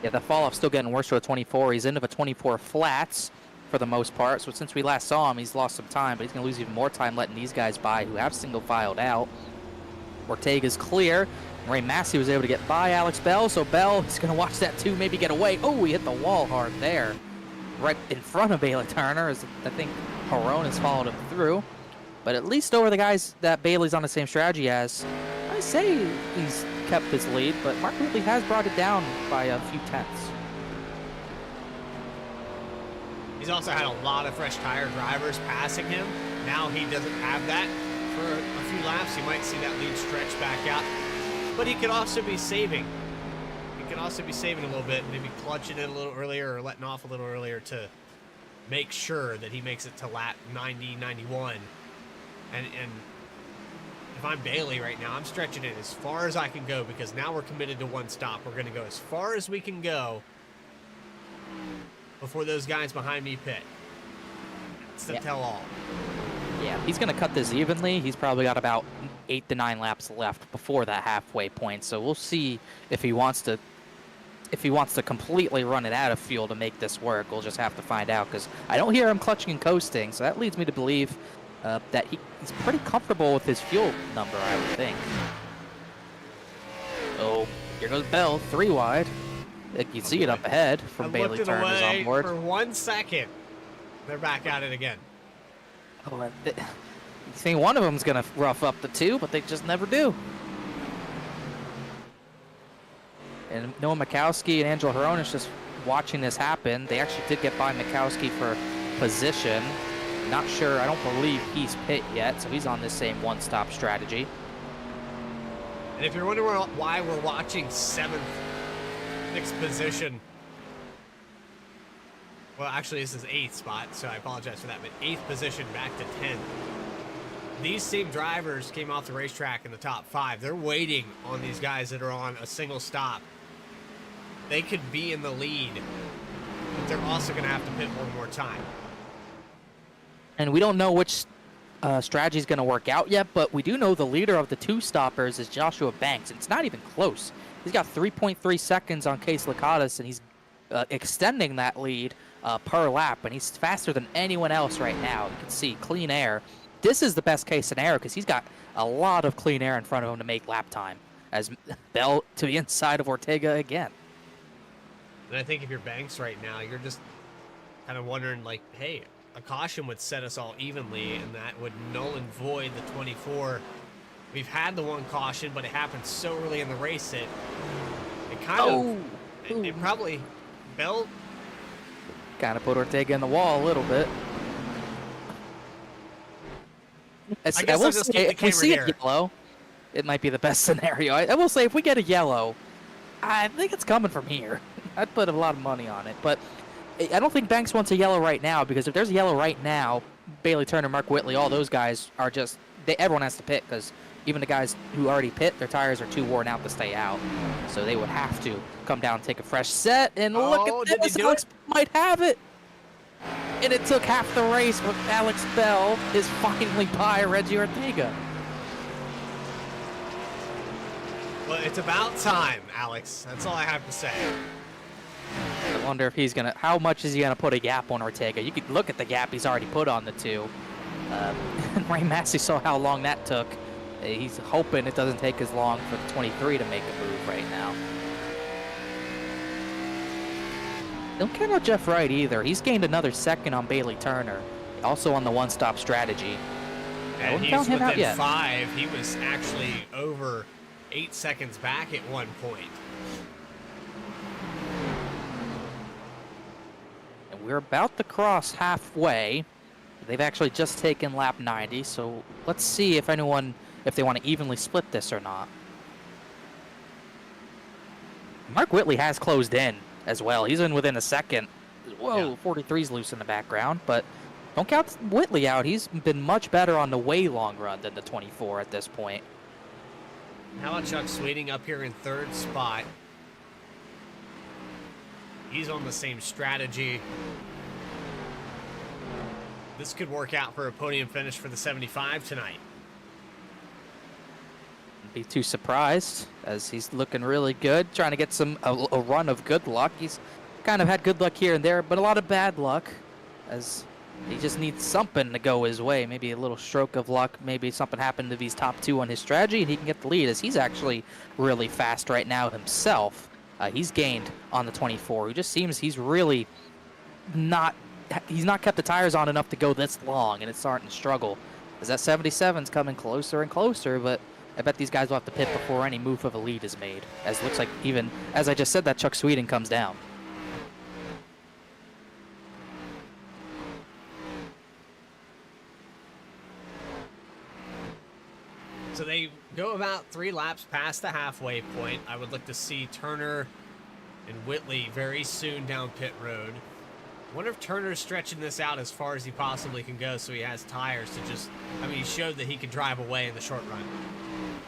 Yeah, the fall off still getting worse for a 24. He's into the 24 flats for the most part. So since we last saw him, he's lost some time, but he's going to lose even more time letting these guys by who have single filed out. Ortega's clear. Ray Massey was able to get by Alex Bell, so Bell is going to watch that too, maybe get away. Oh, he hit the wall hard there. Right in front of Bailey Turner, as I think Perron has followed him through. But at least over the guys that Bailey's on the same strategy as, I say he's kept his lead, but Mark Whitley has brought it down by a few tenths. He's also had a lot of fresh tire drivers passing him. Now he doesn't have that for a few laps. You might see that lead stretch back out. But he could also be saving. He could also be saving a little bit, maybe clutching it a little earlier or letting off a little earlier to make sure that he makes it to lap 90, 91. And if I'm Bailey right now, I'm stretching it as far as I can go because now we're committed to one stop. We're going to go as far as we can go before those guys behind me pit. It's the tell-all. Yeah, he's going to cut this evenly. He's probably got about 8 to 9 laps left before that halfway point. So we'll see if he wants to completely run it out of fuel to make this work. We'll just have to find out because I don't hear him clutching and coasting. So that leads me to believe that he's pretty comfortable with his fuel number, I would think. Oh, here goes Bell, 3 wide. You can see it up ahead from Bailey Turner's on board. For 1 second. They're back at it again. Oh, you think one of them's going to rough up the 2, but they just never do. And Noah Mikowski and Angelo Hronis just watching this happen. They actually did get by Mikowski for position. Not sure, I don't believe he's pit yet, so he's on this same one-stop strategy. And if you're wondering why we're watching 6th position, well, actually, this is 8th spot, so I apologize for that, but 8th position back to 10th. These same drivers came off the racetrack in the top 5. They're waiting on these guys that are on a single stop. They could be in the lead, but they're also going to have to pit one more time. And we don't know which strategy is going to work out yet, but we do know the leader of the 2 stoppers is Joshua Banks, and it's not even close. He's got 3.3 seconds on Case Licatis, and he's extending that lead per lap, and he's faster than anyone else right now. You can see clean air. This is the best case scenario because he's got a lot of clean air in front of him to make lap time, as Bell to the inside of Ortega again. And I think if you're Banks right now, you're just kind of wondering, like, hey, a caution would set us all evenly, and that would null and void the 24. We've had the 1 caution, but it happened so early in the race it kind of, it probably, Bell kind of put Ortega in the wall a little bit. I will say, if we see a yellow, it might be the best scenario. I will say, if we get a yellow, I think it's coming from here. I'd put a lot of money on it, but I don't think Banks wants a yellow right now, because if there's a yellow right now, Bailey Turner, Mark Whitley, all those guys are just, everyone has to pit, because even the guys who already pit, their tires are too worn out to stay out. So they would have to come down and take a fresh set, and look at this, Alex might have it. And it took half the race, but Alex Bell is finally by Reggie Ortega. Well, it's about time, Alex. That's all I have to say. I wonder if he's going to, how much is he going to put a gap on Ortega? You could look at the gap he's already put on the 2. And Ray Massey saw how long that took. He's hoping it doesn't take as long for the 23 to make a move right now. Don't count out Jeff Wright either. He's gained another second on Bailey Turner, also on the one-stop strategy. And I wouldn't count him out yet. 5. He was actually over 8 seconds back at one point. And we're about to cross halfway. They've actually just taken lap 90, so let's see if they want to evenly split this or not. Mark Whitley has closed in as well. He's in within a second. Whoa, yeah. 43's loose in the background, but don't count Whitley out. He's been much better on the way long run than the 24 at this point. How about Chuck Sweeting up here in third spot? He's on the same strategy. This could work out for a podium finish for the 75 tonight. Be too surprised, as he's looking really good, trying to get a run of good luck. He's kind of had good luck here and there, but a lot of bad luck, as he just needs something to go his way. Maybe a little stroke of luck, maybe something happened to these top two on his strategy, and he can get the lead, as he's actually really fast right now himself. He's gained on the 24, who just seems he's really he's not kept the tires on enough to go this long, and it's starting to struggle, as that 77's coming closer and closer, but I bet these guys will have to pit before any move of a lead is made, as it looks like, even as I just said, that Chuck Sweeting comes down. So they go about 3 laps past the halfway point. I would look to see Turner and Whitley very soon down pit road. I wonder if Turner's stretching this out as far as he possibly can go, so he has tires to just, I mean, he showed that he could drive away in the short run.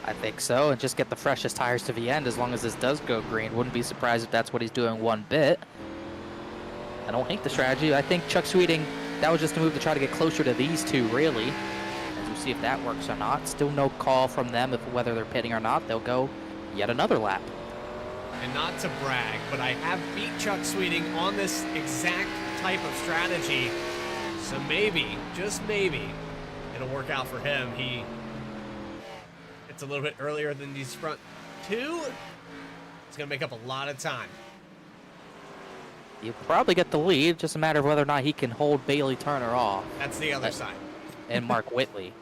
I think so, and just get the freshest tires to the end as long as this does go green. Wouldn't be surprised if that's what he's doing one bit. I don't hate the strategy. I think Chuck Sweeting, that was just a move to try to get closer to these two, really. As we'll see if that works or not. Still no call from them if whether they're pitting or not. They'll go yet another lap. And not to brag, but I have beat Chuck Sweeting on this exact type of strategy. So maybe, just maybe, it'll work out for him. It's a little bit earlier than these front two. It's going to make up a lot of time. You'll probably get the lead, just a matter of whether or not he can hold Bailey Turner off. That's the other side. And Mark Whitley.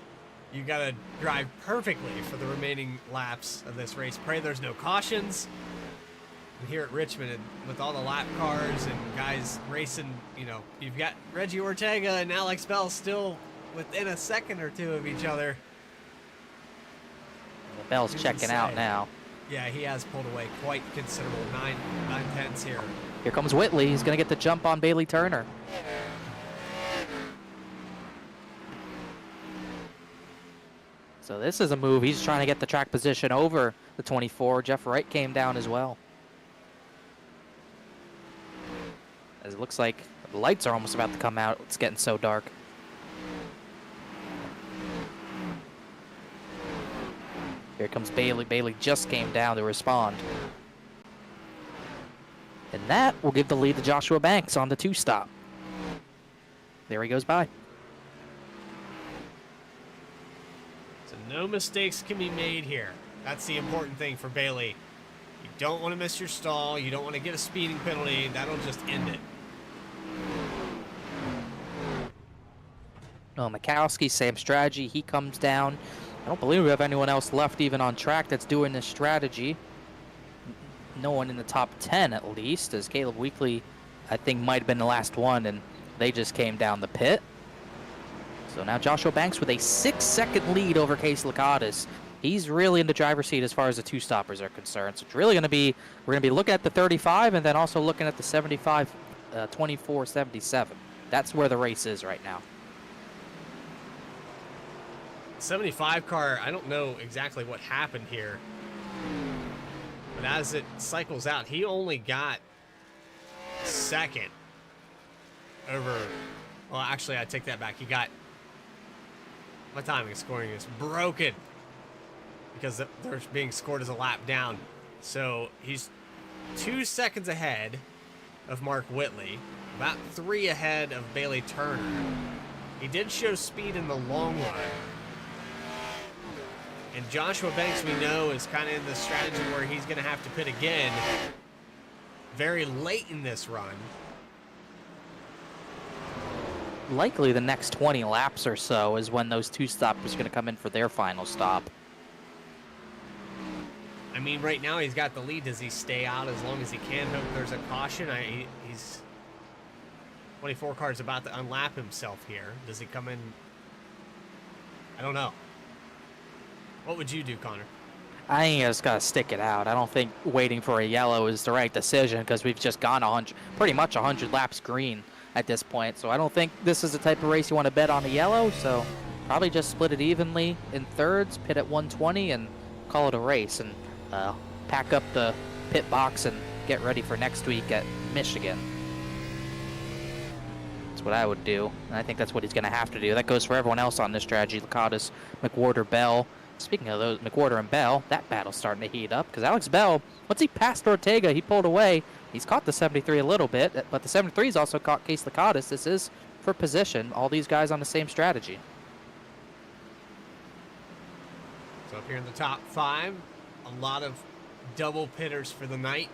You got to drive perfectly for the remaining laps of this race. Pray there's no cautions. And here at Richmond, and with all the lap cars and guys racing, you know, you've got Reggie Ortega and Alex Bell still within a second or two of each other. Bell's checking out now. Yeah, he has pulled away quite considerable. 9/10 here. Here comes Whitley. He's going to get the jump on Bailey Turner. So this is a move. He's trying to get the track position over the 24. Jeff Wright came down as well. As it looks like the lights are almost about to come out. It's getting so dark. Here comes Bailey. Bailey just came down to respond. And that will give the lead to Joshua Banks on the 2-stop. There he goes by. So no mistakes can be made here. That's the important thing for Bailey. You don't want to miss your stall. You don't want to get a speeding penalty. That'll just end it. Oh, Mikowski, same strategy. He comes down. I don't believe we have anyone else left even on track that's doing this strategy. No one in the top 10 at least, as Caleb Weekly, I think, might have been the last one, and they just came down the pit. So now Joshua Banks with a 6-second lead over Case Lakatos. He's really in the driver's seat as far as the 2-stoppers are concerned. So it's really going to be, we're going to be looking at the 35 and then also looking at the 75, 24, 77. That's where the race is right now. 75 car, I don't know exactly what happened here. But as it cycles out, he only got second over, well, actually, I take that back. He got, my timing of scoring is broken because they're being scored as a lap down. So he's 2 seconds ahead of Mark Whitley, about 3 ahead of Bailey Turner. He did show speed in the long run. And Joshua Banks, we know, is kind of in the strategy where he's going to have to pit again very late in this run. Likely the next 20 laps or so is when those 2-stoppers are going to come in for their final stop. I mean, right now he's got the lead. Does he stay out as long as he can? Hope there's a caution. He's 24 car's about to unlap himself here. Does he come in? I don't know. What would you do, Connor? I think I just got to stick it out. I don't think waiting for a yellow is the right decision because we've just gone pretty much 100 laps green at this point. So I don't think this is the type of race you want to bet on a yellow. So probably just split it evenly in thirds, pit at 120, and call it a race. And pack up the pit box and get ready for next week at Michigan. That's what I would do, and I think that's what he's going to have to do. That goes for everyone else on this strategy. Lakatos, McWhorter, Bell. Speaking of those, McWhorter and Bell, that battle's starting to heat up because Alex Bell, once he passed Ortega, he pulled away. He's caught the 73 a little bit, but the 73's also caught Case Lakatos. This is for position. All these guys on the same strategy. So up here in the top 5, a lot of double pitters for the night.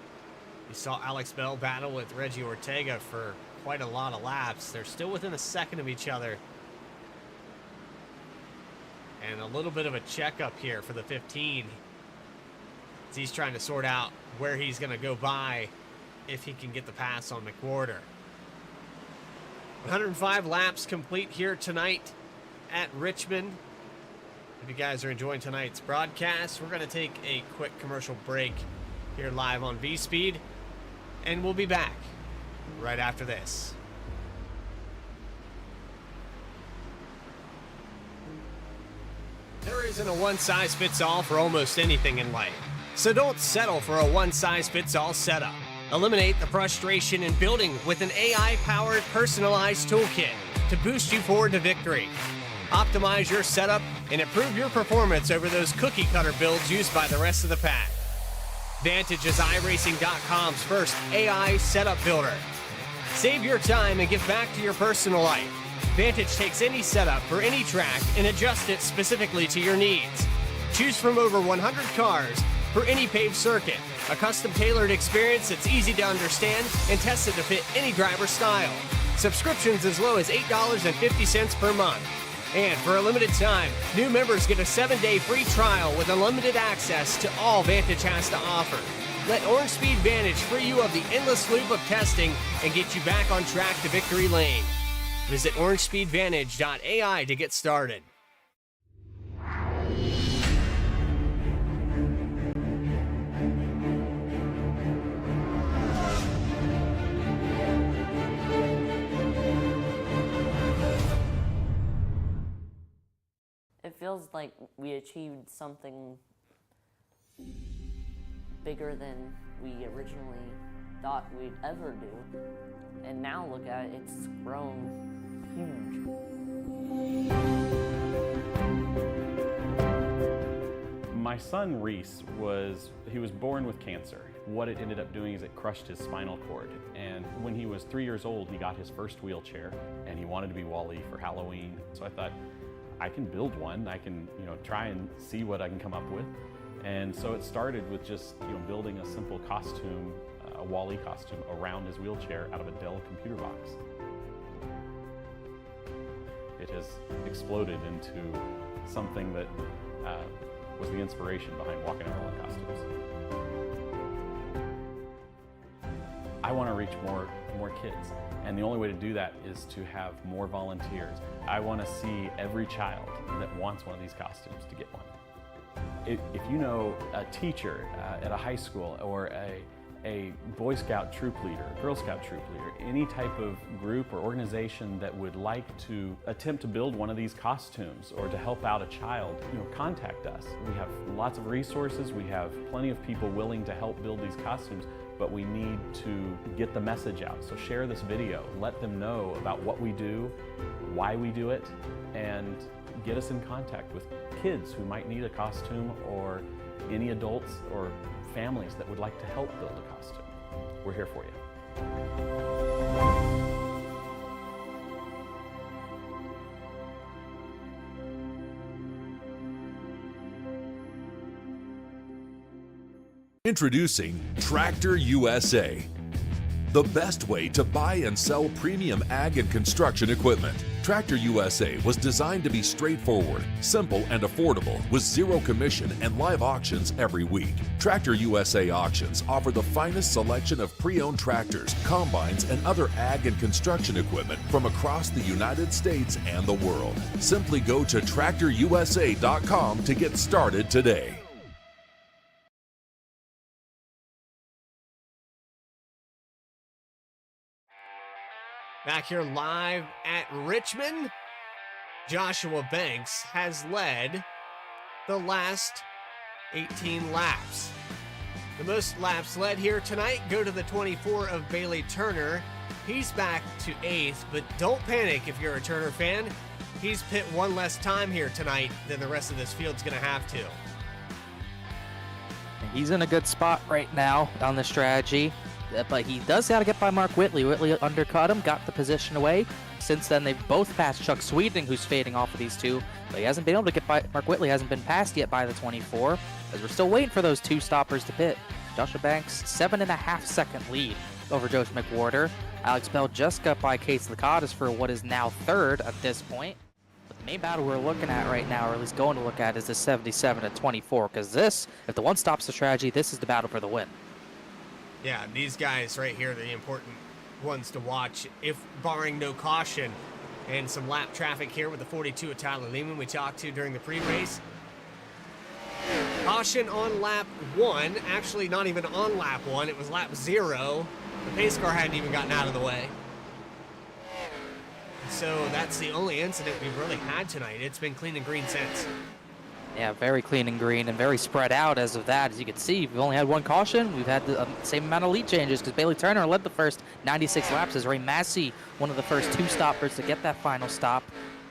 You saw Alex Bell battle with Reggie Ortega for quite a lot of laps. They're still within a second of each other. And a little bit of a checkup here for the 15. As he's trying to sort out where he's going to go by if he can get the pass on McWhorter. 105 laps complete here tonight at Richmond. If you guys are enjoying tonight's broadcast, we're going to take a quick commercial break here live on V-Speed. And we'll be back right after this. There isn't a one-size-fits-all for almost anything in life. So don't settle for a one-size-fits-all setup. Eliminate the frustration in building with an AI-powered personalized toolkit to boost you forward to victory. Optimize your setup and improve your performance over those cookie-cutter builds used by the rest of the pack. Vantage is iRacing.com's first AI setup builder. Save your time and give back to your personal life. Vantage takes any setup for any track and adjusts it specifically to your needs. Choose from over 100 cars for any paved circuit. A custom-tailored experience that's easy to understand and tested to fit any driver style. Subscriptions as low as $8.50 per month. And for a limited time, new members get a 7-day free trial with unlimited access to all Vantage has to offer. Let Orange Speed Vantage free you of the endless loop of testing and get you back on track to victory lane. Visit orangespeedvantage.ai to get started. It feels like we achieved something bigger than we originally thought we'd ever do. And now look at it, it's grown huge. My son Reese was born with cancer. What it ended up doing is it crushed his spinal cord. And when he was 3 years old, he got his first wheelchair and he wanted to be Wall-E for Halloween. So I thought, I can build one. I can, try and see what I can come up with. And so it started with just, building a simple costume, a Wall-E costume around his wheelchair out of a Dell computer box. It has exploded into something that was the inspiration behind Walking Everyone costumes. I want to reach more kids, and the only way to do that is to have more volunteers. I want to see every child that wants one of these costumes to get one. If you know a teacher at a high school or a Boy Scout troop leader, Girl Scout troop leader, any type of group or organization that would like to attempt to build one of these costumes or to help out a child, contact us. We have lots of resources, we have plenty of people willing to help build these costumes, but we need to get the message out. So share this video, let them know about what we do, why we do it, and get us in contact with kids who might need a costume or any adults or families that would like to help build a costume. We're here for you. Introducing Tractor USA, the best way to buy and sell premium ag and construction equipment. Tractor USA was designed to be straightforward, simple, and affordable with zero commission and live auctions every week. Tractor USA auctions offer the finest selection of pre-owned tractors, combines, and other ag and construction equipment from across the United States and the world. Simply go to tractorusa.com to get started today. Back here live at Richmond, Joshua Banks has led the last 18 laps. The most laps led here tonight go to the 24 of Bailey Turner. He's back to 8th, but don't panic if you're a Turner fan. He's pit one less time here tonight than the rest of this field's going to have to. He's in a good spot right now on the strategy, but he does got to get by Mark Whitley. Whitley undercut him, got the position away. Since then, they've both passed Chuck Sweeting, who's fading off of these two, but he hasn't been able to get by. Mark Whitley hasn't been passed yet by the 24, as we're still waiting for those two stoppers to pit. Joshua Banks, 7.5-second lead over Joseph McWhorter. Alex Bell just got by Case Lacadas for what is now third at this point. But the main battle we're looking at right now, or at least going to look at, is the 77 at 24, because this, if the one stops the strategy, this is the battle for the win. Yeah, these guys right here are the important ones to watch, if barring no caution. And some lap traffic here with the 42 of Tyler Lehman we talked to during the pre-race. Caution on lap 1, actually not even on lap 1, it was lap 0. The pace car hadn't even gotten out of the way. So that's the only incident we've really had tonight. It's been clean and green since. Yeah, very clean and green and very spread out as of that. As you can see, we've only had one caution. We've had the same amount of lead changes because Bailey Turner led the first 96 laps as Ray Massey, one of the first two stoppers to get that final stop,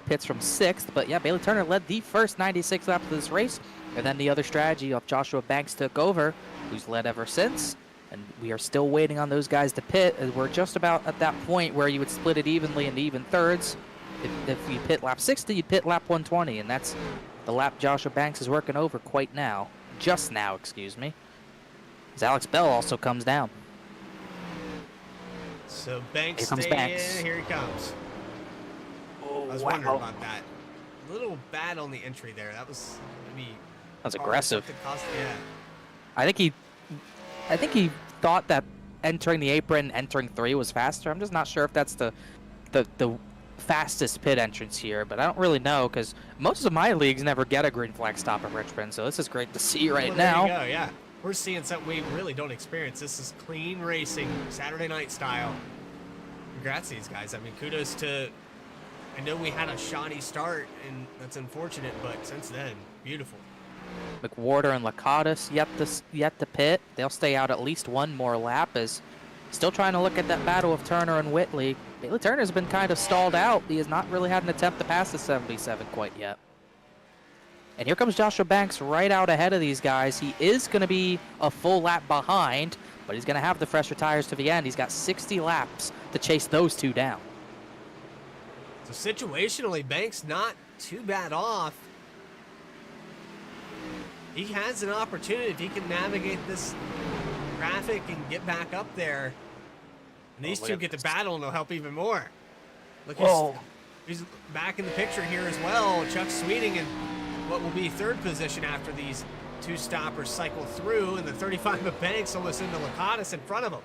pits from 6th. But yeah, Bailey Turner led the first 96 laps of this race. And then the other strategy of Joshua Banks took over, who's led ever since. And we are still waiting on those guys to pit, as we're just about at that point where you would split it evenly into even thirds. If you pit lap 60, you'd pit lap 120, and that's the lap Joshua Banks is working over quite now. Just now, excuse me. As Alex Bell also comes down. So Banks Here comes staying Banks. in, here he comes. Oh, I was wondering about that. A little bad on the entry there. That was maybe... That's aggressive. Yeah. I think he thought that entering the apron, entering 3 was faster. I'm just not sure if that's the fastest pit entrance here, but I don't really know because most of my leagues never get a green flag stop at Richmond, so this is great to see right now. There you go, yeah. We're seeing something we really don't experience. This is clean racing, Saturday night style. Congrats to these guys. I mean, kudos to... I know we had a shoddy start, and that's unfortunate, but since then, beautiful. McWhorter and Lacadas yet to pit. They'll stay out at least one more lap, as still trying to look at that battle of Turner and Whitley. Bailey Turner's been kind of stalled out. He has not really had an attempt to pass the 77 quite yet. And here comes Joshua Banks right out ahead of these guys. He is going to be a full lap behind, but he's going to have the fresher tires to the end. He's got 60 laps to chase those two down. So situationally, Banks not too bad off. He has an opportunity if he can navigate this traffic and get back up there. And these two get to battle and they'll help even more. Look, he's back in the picture here as well. Chuck Sweeting in what will be 3rd position after these two stoppers cycle through, and the 35 of Banks almost into Lacadas in front of him.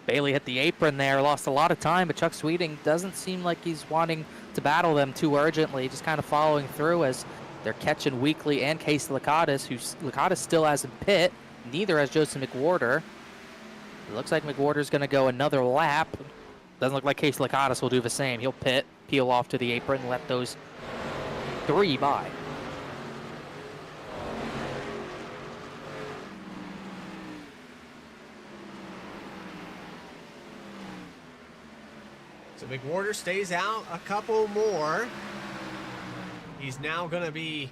Bailey hit the apron there, lost a lot of time, but Chuck Sweeting doesn't seem like he's wanting to battle them too urgently, just kind of following through as they're catching Weekly and Case Lacadas, who Lacadas still hasn't pit. Neither has Joseph McWhorter. It looks like McWhorter's going to go another lap. Doesn't look like Case Lacadas will do the same. He'll pit, peel off to the apron, and let those 3 by. So McWhorter stays out a couple more. He's now going to be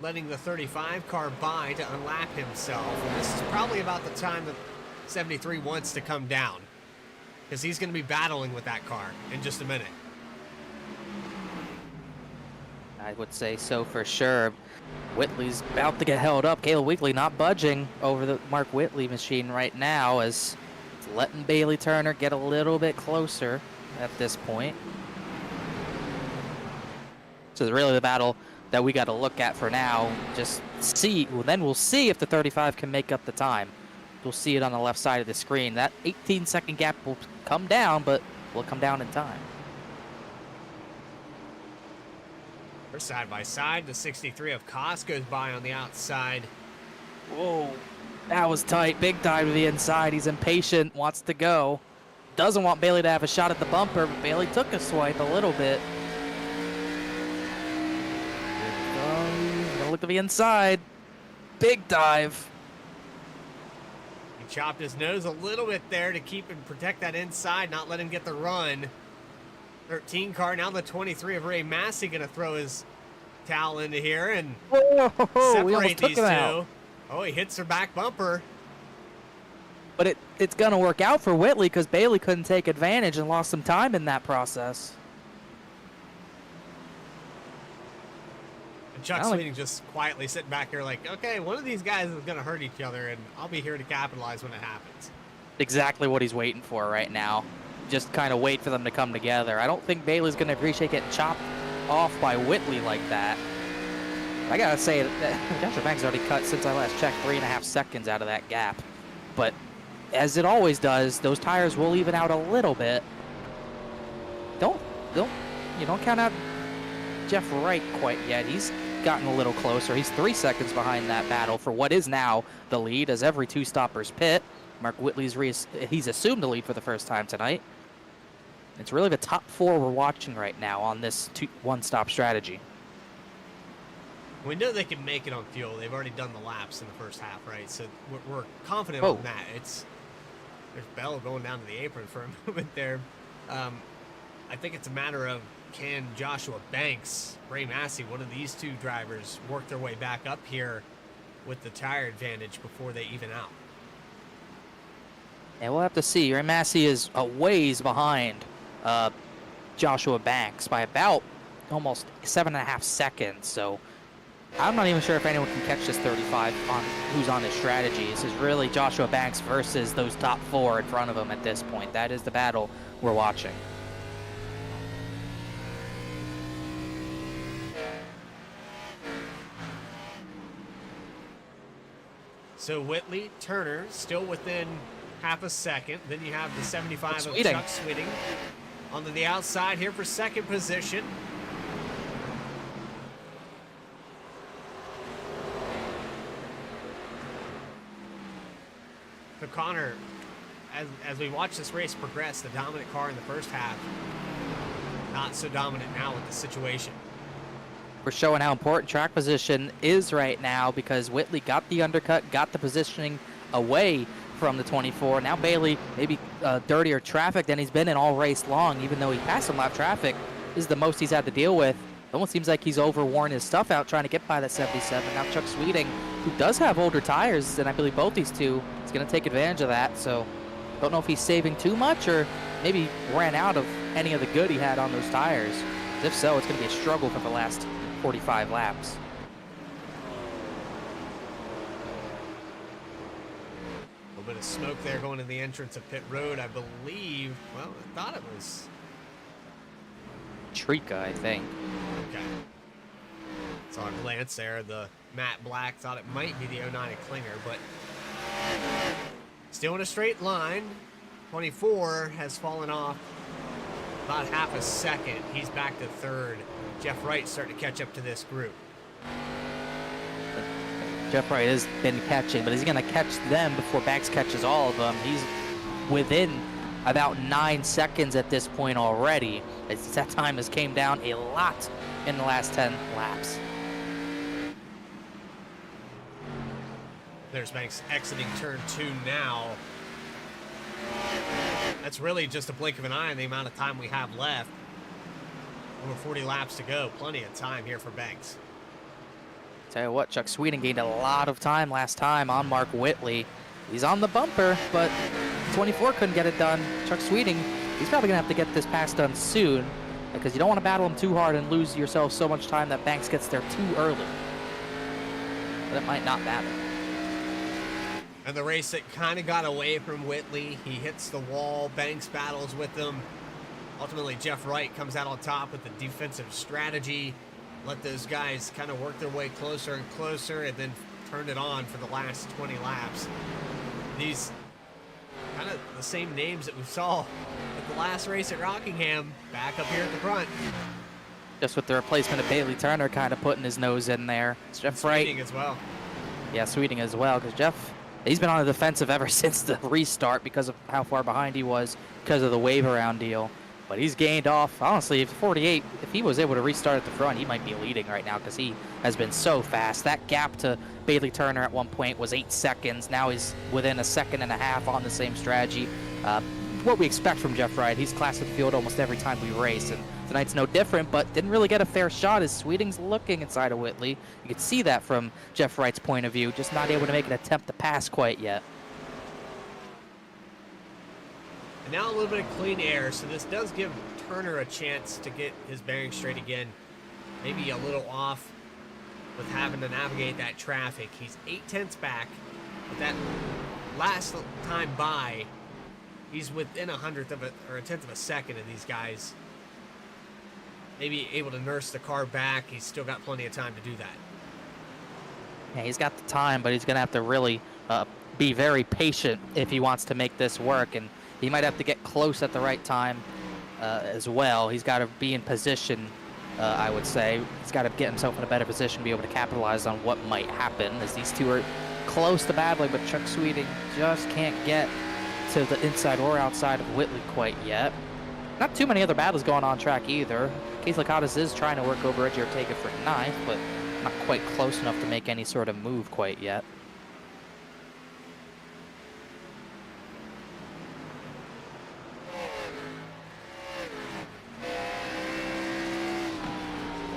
letting the 35 car by to unlap himself. And this is probably about the time that 73 wants to come down, because he's going to be battling with that car in just a minute. I would say so for sure. Whitley's about to get held up. Caleb Weekly not budging over the Mark Whitley machine right now, as it's letting Bailey Turner get a little bit closer at this point. So it's really the battle that we got to look at for now. Just see, well, then we'll see if the 35 can make up the time. We'll see it on the left side of the screen. That 18-second gap will come down, but will come down in time. We're side by side. The 63 of Koss goes by on the outside. Whoa, that was tight. Big time to the inside. He's impatient, wants to go. doesn't want Bailey to have a shot at the bumper, but Bailey took a swipe a little bit. Gonna look to the inside. Big dive. He chopped his nose a little bit there to keep and protect that inside, not let him get the run. 13 car, now the 23 of Ray Massey going to throw his towel into here and separate these two. Out. Oh, he hits her back bumper. But it's going to work out for Whitley because Bailey couldn't take advantage and lost some time in that process. And Chuck Sweeting just quietly sitting back here like, okay, one of these guys is going to hurt each other, and I'll be here to capitalize when it happens. Exactly what he's waiting for right now. Just kind of wait for them to come together. I don't think Bailey's going to appreciate getting chopped off by Whitley like that. I got to say that Joshua Banks already cut, since I last checked, 3.5 seconds out of that gap. But as it always does, those tires will even out a little bit. Don't count out Jeff Wright quite yet. He's gotten a little closer. He's 3 seconds behind that battle for what is now the lead as every two-stoppers pit. Mark Whitley's he's assumed the lead for the first time tonight. It's really the top 4 we're watching right now on this one-stop strategy. We know they can make it on fuel. They've already done the laps in the first half, right? So we're confident on that. There's Bell going down to the apron for a moment there. I think it's a matter of, can Joshua Banks, Ray Massey, one of these two drivers, work their way back up here with the tire advantage before they even out? Yeah, we'll have to see. Ray Massey is a ways behind Joshua Banks by about almost 7.5 seconds. So I'm not even sure if anyone can catch this 35 on who's on his strategy. This is really Joshua Banks versus those top 4 in front of him at this point. That is the battle we're watching. So Whitley, Turner, still within half a second. Then you have the 75 of Chuck Sweeting onto the outside here for second position. So Connor, as we watch this race progress, the dominant car in the first half, not so dominant now with the situation. We're showing how important track position is right now because Whitley got the undercut, got the positioning away from the 24. Now Bailey, maybe dirtier traffic than he's been in all race long, even though he passed some lap traffic. This is the most he's had to deal with. It almost seems like he's overworn his stuff out trying to get by that 77. Now Chuck Sweeting, who does have older tires, and I believe both these two, is going to take advantage of that. So don't know if he's saving too much or maybe ran out of any of the good he had on those tires. If so, it's going to be a struggle for the last 45 laps. A little bit of smoke there going to the entrance of pit road, I believe. Well, I thought it was Trika, I think. Okay. Saw a glance there. The matte black thought it might be the 09 Klinger, but still in a straight line. 24 has fallen off about half a second. He's back to third. Jeff Wright starting to catch up to this group. Jeff Wright has been catching, but he's going to catch them before Banks catches all of them. He's within about 9 seconds at this point already. That time has came down a lot in the last 10 laps. There's Banks exiting turn 2 now. That's really just a blink of an eye in the amount of time we have left. Over 40 laps to go. Plenty of time here for Banks. Tell you what, Chuck Sweeting gained a lot of time last time on Mark Whitley. He's on the bumper, but 24 couldn't get it done. Chuck Sweeting, he's probably going to have to get this pass done soon because you don't want to battle him too hard and lose yourself so much time that Banks gets there too early. But it might not matter. And the race that kind of got away from Whitley. He hits the wall. Banks battles with him. Ultimately, Jeff Wright comes out on top with the defensive strategy. Let those guys kind of work their way closer and closer and then turned it on for the last 20 laps. These kind of the same names that we saw at the last race at Rockingham back up here at the front. Just with the replacement of Bailey Turner kind of putting his nose in there. It's Jeff Wright. Sweeting as well. Yeah, Sweeting as well, because Jeff He's been on the defensive ever since the restart because of how far behind he was because of the wave around deal. But he's gained off. Honestly, if 48, if he was able to restart at the front, he might be leading right now because he has been so fast. That gap to Bailey Turner at one point was 8 seconds. Now he's within a second and a half on the same strategy. What we expect from Jeff Wright. He's class of the field almost every time we race, and tonight's no different, but didn't really get a fair shot as Sweeting's looking inside of Whitley. You could see that from Jeff Wright's point of view, just not able to make an attempt to pass quite yet. And now a little bit of clean air, so this does give Turner a chance to get his bearings straight again. Maybe a little off with having to navigate that traffic. He's 8/10 back, but that last time by, he's within a tenth of a second of these guys. Maybe able to nurse the car back. He's still got plenty of time to do that. Yeah, he's got the time, but he's going to have to really be very patient if he wants to make this work, and he might have to get close at the right time as well. He's got to be in position, I would say. He's got to get himself in a better position to be able to capitalize on what might happen, as these two are close to battling, but Chuck Sweeting just can't get to the inside or outside of Whitley quite yet. Not too many other battles going on track either. Case Lacadas is trying to work over Reggie Ortega for 9th, but not quite close enough to make any sort of move quite yet.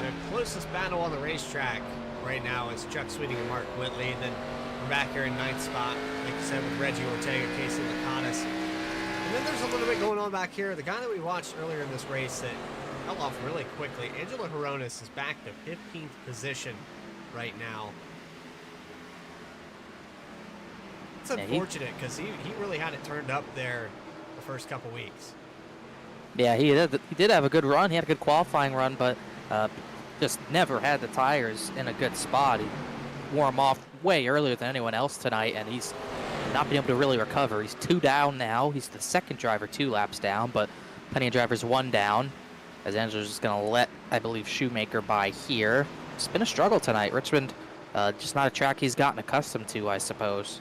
The closest battle on the racetrack right now is Chuck Sweeting and Mark Whitley. And then we're back here in 9th spot, like you said, with Reggie Ortega, Casey Lacadas. And then there's a little bit going on back here. The guy that we watched earlier in this race that fell off really quickly, Angelo Horonis, is back to 15th position right now. It's unfortunate because he really had it turned up there the first couple weeks. Yeah, he did have a good run. He had a good qualifying run, but just never had the tires in a good spot. He wore them off way earlier than anyone else tonight, and he's not been able to really recover. He's 2 down now. He's the second driver 2 laps down, but plenty of drivers 1 down, as Angelo's just going to let, I believe, Shoemaker by here. It's been a struggle tonight. Richmond, just not a track he's gotten accustomed to, I suppose.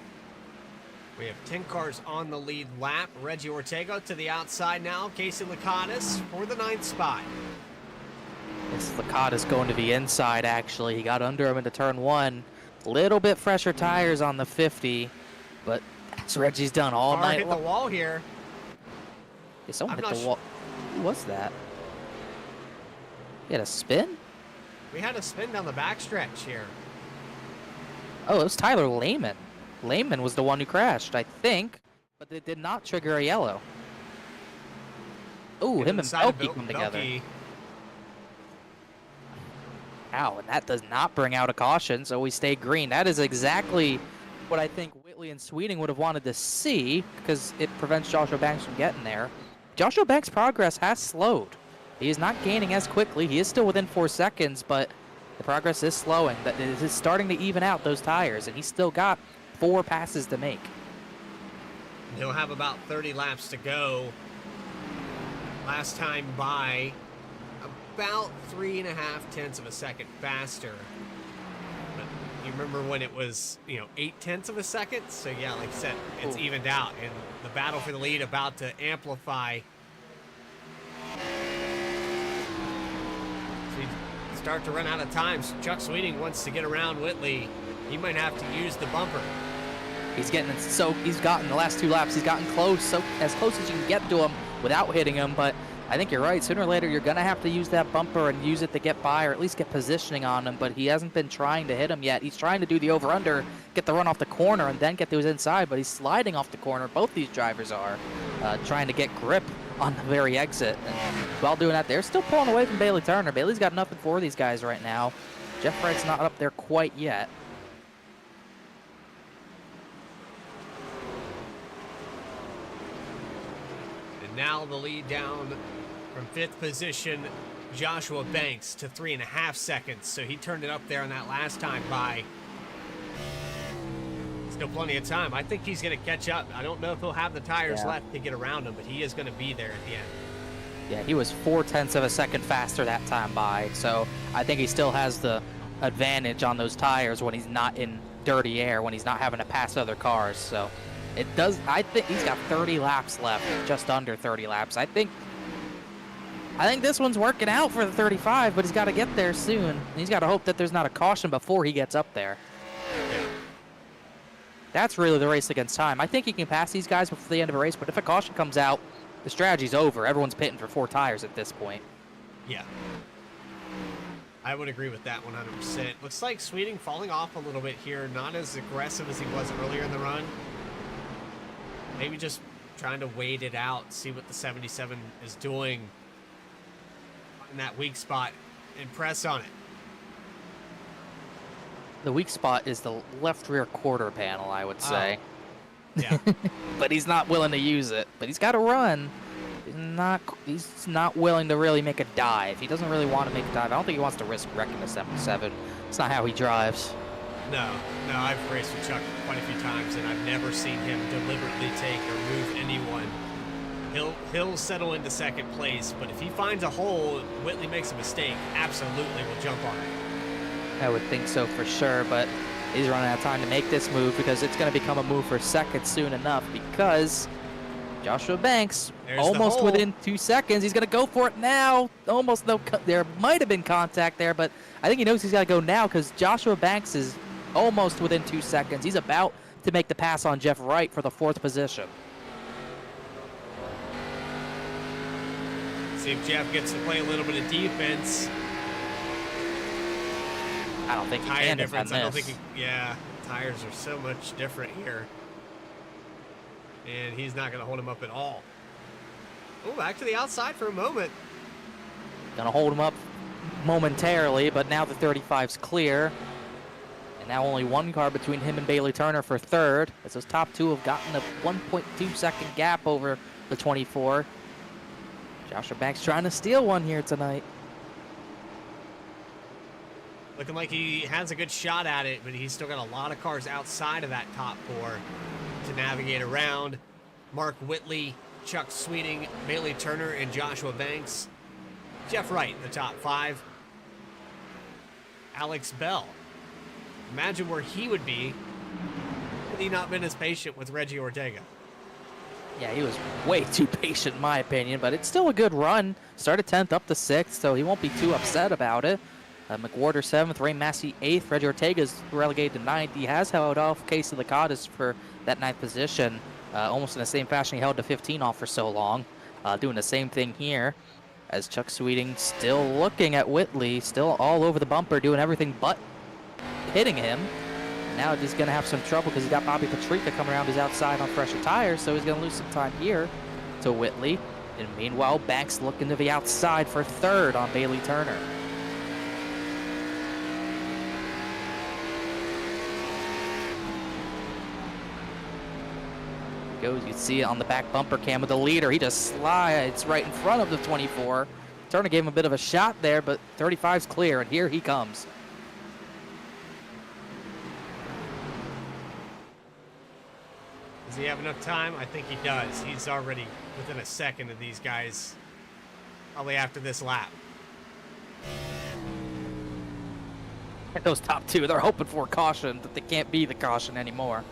We have 10 cars on the lead lap. Reggie Ortega to the outside now. Casey Lacadas for the 9th spot. This Lacadas going to the inside, actually. He got under him into turn 1. Little bit fresher tires on the 50, but that's what Reggie's done all night. Hit the wall here. Yeah, someone hit the wall. Who was that? He had a spin? We had a spin down the backstretch here. Oh, it was Tyler Lehman. Lehman was the one who crashed, I think, but it did not trigger a yellow. Ooh, him and Belkey come together. Ow, and that does not bring out a caution, so we stay green. That is exactly what I think Whitley and Sweeting would have wanted to see, because it prevents Joshua Banks from getting there. Joshua Banks' progress has slowed. He is not gaining as quickly. He is still within 4 seconds, but the progress is slowing. That it is starting to even out those tires, and he's still got 4 passes to make. He'll have about 30 laps to go. Last time by, about 3.5 tenths of a second faster. But you remember when it was, 8 tenths of a second? So yeah, like I said, it's evened out, and the battle for the lead about to amplify. So we start to run out of time. Chuck Sweeting wants to get around Whitley. He might have to use the bumper. He's gotten the last 2 laps, he's gotten close, so as close as you can get to him without hitting him, but I think you're right. Sooner or later, you're going to have to use that bumper and use it to get by or at least get positioning on him, but he hasn't been trying to hit him yet. He's trying to do the over-under, get the run off the corner, and then get to his inside, but he's sliding off the corner. Both these drivers are trying to get grip on the very exit. And while doing that, they're still pulling away from Bailey Turner. Bailey's got nothing for these guys right now. Jeff Wright's not up there quite yet. Now the lead down from 5th position, Joshua Banks, to 3.5 seconds. So he turned it up there on that last time by. Still plenty of time. I think he's going to catch up. I don't know if he'll have the tires left to get around him, but he is going to be there at the end. Yeah, he was 4 tenths of a second faster that time by. So I think he still has the advantage on those tires when he's not in dirty air when he's not having to pass other cars. So it does. I think he's got 30 laps left, just under 30 laps. I think this one's working out for the 35, but he's got to get there soon. He's got to hope that there's not a caution before he gets up there. That's really the race against time. I think he can pass these guys before the end of a race, but if a caution comes out, the strategy's over. Everyone's pitting for 4 tires at this point. Yeah. I would agree with that 100%. Looks like Sweeting falling off a little bit here. Not as aggressive as he was earlier in the run. Maybe just trying to wait it out, see what the 77 is doing in that weak spot and press on it. The weak spot is the left rear quarter panel, I would say. Yeah. But he's not willing to use it. But he's got to run. He's not willing to really make a dive. He doesn't really want to make a dive. I don't think he wants to risk wrecking the 77. It's not how he drives. No, I've raced with Chuck quite a few times, and I've never seen him deliberately take or move anyone. He'll settle into second place, but if he finds a hole, Whitley makes a mistake, absolutely will jump on it. I would think so for sure, but he's running out of time to make this move because it's going to become a move for second soon enough because Joshua Banks, almost within 2 seconds. He's going to go for it now. Almost no, there might have been contact there, but I think he knows he's got to go now because Joshua Banks is almost within 2 seconds. He's about to make the pass on Jeff Wright for the 4th position. See if Jeff gets to play a little bit of defense. I don't think he Tire can difference. defend I don't this. think tires are so much different here. And he's not going to hold him up at all. Oh, back to the outside for a moment. Gonna hold him up momentarily, but now the 35's clear. And now only 1 car between him and Bailey Turner for 3rd, as those top 2 have gotten a 1.2 second gap over the 24. Joshua Banks trying to steal one here tonight. Looking like he has a good shot at it, but he's still got a lot of cars outside of that top 4 to navigate around. Mark Whitley, Chuck Sweeting, Bailey Turner, and Joshua Banks. Jeff Wright in the top 5. Alex Bell. Imagine where he would be had he not been as patient with Reggie Ortega. Yeah, he was way too patient in my opinion, but it's still a good run. Started 10th up to 6th, so he won't be too upset about it. McWhorter 7th, Ray Massey 8th, Reggie Ortega's relegated to 9th. He has held off Casey Lacadas for that 9th position, almost in the same fashion he held the 15 off for so long. Doing the same thing here as Chuck Sweeting still looking at Whitley, still all over the bumper, doing everything but hitting him. Now he's going to have some trouble because he's got Bobby Patrica coming around his outside on fresher tires, so he's going to lose some time here to Whitley. And meanwhile, Banks looking to the outside for 3rd on Bailey Turner. Goes, you see it on the back bumper cam of the leader. He just slides right in front of the 24. Turner gave him a bit of a shot there, but 35's clear, and here he comes. Does he have enough time? I think he does. He's already within a second of these guys, probably after this lap. Those top 2, they're hoping for a caution, but they can't be the caution anymore.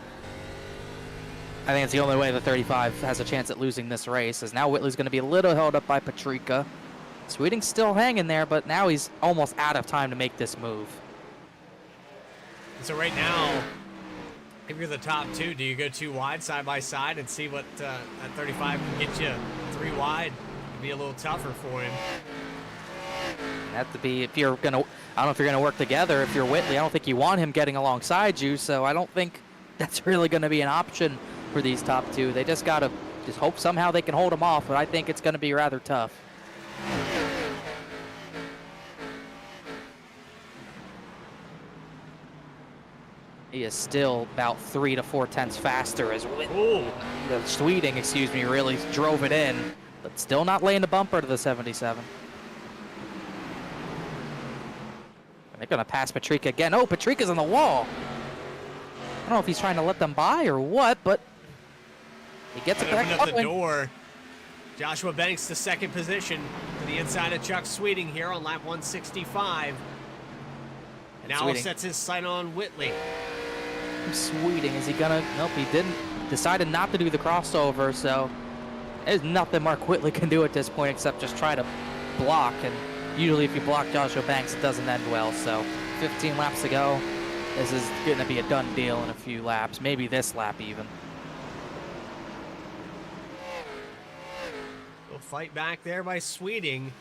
I think it's the only way the 35 has a chance at losing this race, as now Whitley's going to be a little held up by Patrica. Sweeting's still hanging there, but now he's almost out of time to make this move. So right now, if you're the top 2, do you go 2 wide side by side and see what that 35 can get you 3 wide? It'd be a little tougher for him. Have to be, if you're going to, I don't know if you're going to work together. If you're Whitley, I don't think you want him getting alongside you, so I don't think that's really going to be an option for these top 2. They just got to just hope somehow they can hold him off, but I think it's going to be rather tough. He is still about 3 to 4 tenths faster as Sweeting, excuse me, really drove it in, but still not laying the bumper to the 77. And they're going to pass Patrica again. Oh, Patrica's on the wall. I don't know if he's trying to let them by or what, but he gets it back up the door. Joshua Banks to 2nd position to the inside of Chuck Sweeting here on lap 165. And now Sweeting sets his sight on Whitley. from Sweeting. Is he gonna? Nope, he didn't. Decided not to do the crossover, so there's nothing Mark Whitley can do at this point except just try to block. And usually if you block Joshua Banks, it doesn't end well. So 15 laps to go. This is going to be a done deal in a few laps, maybe this lap even. We'll fight back there by Sweeting.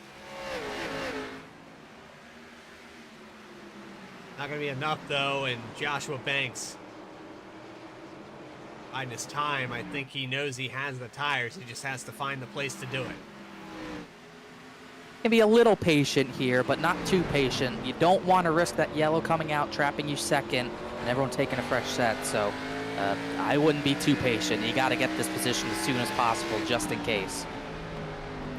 Not going to be enough, though, and Joshua Banks, biding his time, I think he knows he has the tires. He just has to find the place to do it. Can be a little patient here, but not too patient. You don't want to risk that yellow coming out, trapping you second, and everyone taking a fresh set. So I wouldn't be too patient. You got to get this position as soon as possible, just in case.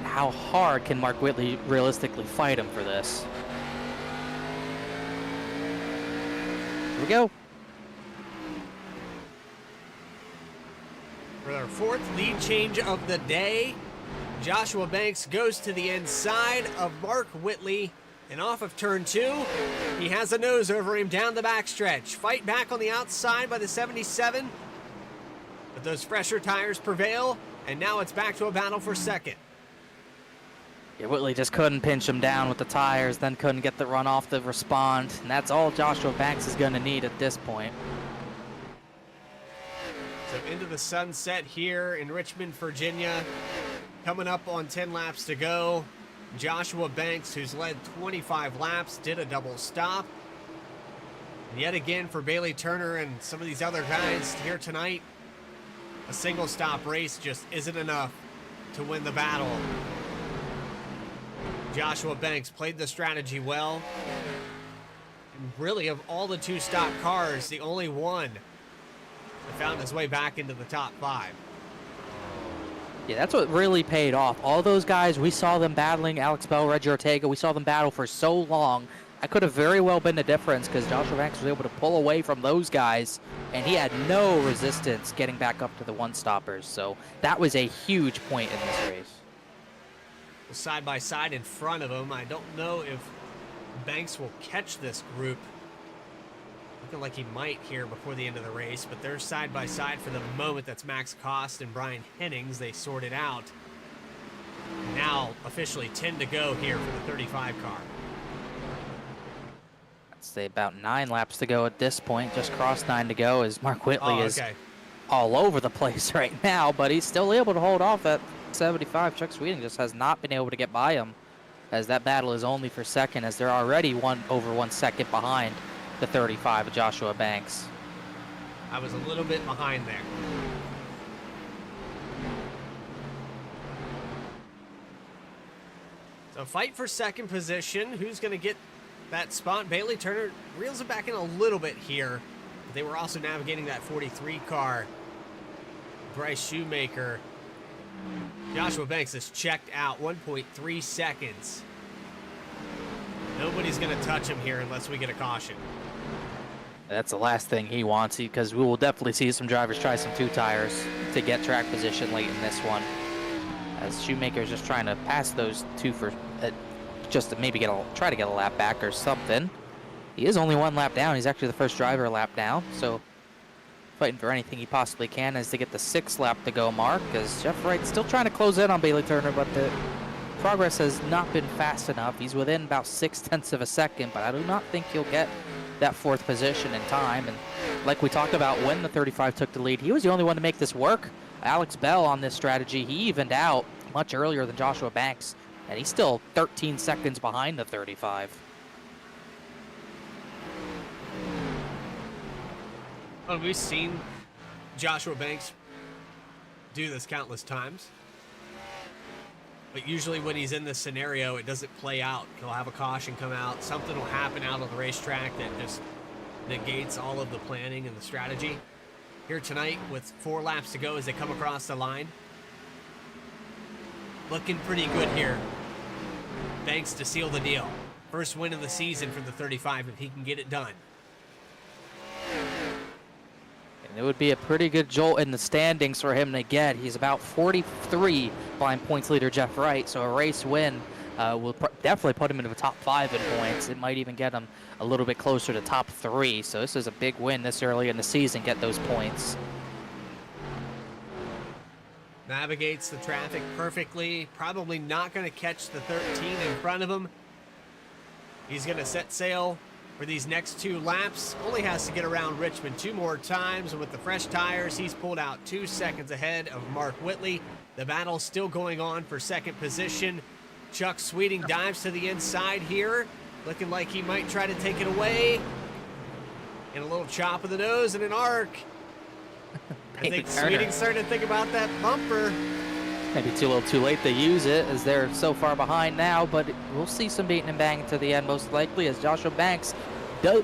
How hard can Mark Whitley realistically fight him for this? Here we go. For their fourth lead change of the day, Joshua Banks goes to the inside of Mark Whitley and off of turn 2. He has a nose over him down the backstretch. Fight back on the outside by the 77. But those fresher tires prevail, and now it's back to a battle for second. Yeah, Whitley just couldn't pinch him down with the tires, then couldn't get the run off to respond. And that's all Joshua Banks is going to need at this point. So into the sunset here in Richmond, Virginia. Coming up on 10 laps to go. Joshua Banks, who's led 25 laps, did a double stop. And yet again for Bailey Turner and some of these other guys here tonight, a single stop race just isn't enough to win the battle. Joshua Banks played the strategy well. And really, of all the 2-stop cars, the only one that found his way back into the top 5. Yeah, that's what really paid off. All those guys, we saw them battling, Alex Bell, Reggie Ortega, we saw them battle for so long. That could have very well been the difference because Joshua Banks was able to pull away from those guys, and he had no resistance getting back up to the one-stoppers. So that was a huge point in this race. Side by side in front of him. I don't know if Banks will catch this group. Looking like he might here before the end of the race, but they're side by side for the moment. That's Max Cost and Brian Hennings. They sort it out. Now officially 10 to go here for the 35 car. I'd say about 9 laps to go at this point. Just crossed 9 to go as Mark Whitley is all over the place right now, but he's still able to hold off at 75. Chuck Sweeting just has not been able to get by him, as that battle is only for second, as they're already over 1 second behind the 35 of Joshua Banks. I was a little bit behind there. So fight for second position. Who's going to get that spot? Bailey Turner reels it back in a little bit here. But they were also navigating that 43 car. Bryce Shoemaker. Joshua Banks is checked out, 1.3 seconds. Nobody's going to touch him here unless we get a caution. That's the last thing he wants, because we will definitely see some drivers try some 2 tires to get track position late in this one. As Shoemaker's just trying to pass those 2 for just to maybe try to get a lap back or something. He is only 1 lap down. He's actually the first driver lap down, so fighting for anything he possibly can is to get the 6th lap to go mark, as Jeff Wright's still trying to close in on Bailey Turner, but the progress has not been fast enough. He's within about 0.6 of a second, but I do not think he'll get that 4th position in time. And like we talked about when the 35 took the lead, he was the only one to make this work. Alex Bell on this strategy, he evened out much earlier than Joshua Banks, and he's still 13 seconds behind the 35. Well, we've seen Joshua Banks do this countless times. But usually when he's in this scenario, it doesn't play out. He'll have a caution come out. Something will happen out on the racetrack that just negates all of the planning and the strategy. Here tonight with 4 laps to go as they come across the line. Looking pretty good here. Banks to seal the deal. First win of the season for the 35 if he can get it done. It would be a pretty good jolt in the standings for him to get. He's about 43 behind points leader Jeff Wright, so a race win will definitely put him into the top 5 in points. It might even get him a little bit closer to top 3. So this is a big win this early in the season, get those points. Navigates the traffic perfectly. Probably not going to catch the 13 in front of him. He's going to set sail for these next 2 laps. Only has to get around Richmond 2 more times. And with the fresh tires, he's pulled out 2 seconds ahead of Mark Whitley. The battle still going on for second position. Chuck Sweeting dives to the inside here, looking like he might try to take it away. And a little chop of the nose and an arc. I think Sweeting's starting to think about that bumper. Maybe a little too late to use it as they're so far behind now, but we'll see some beating and banging to the end most likely as Joshua Banks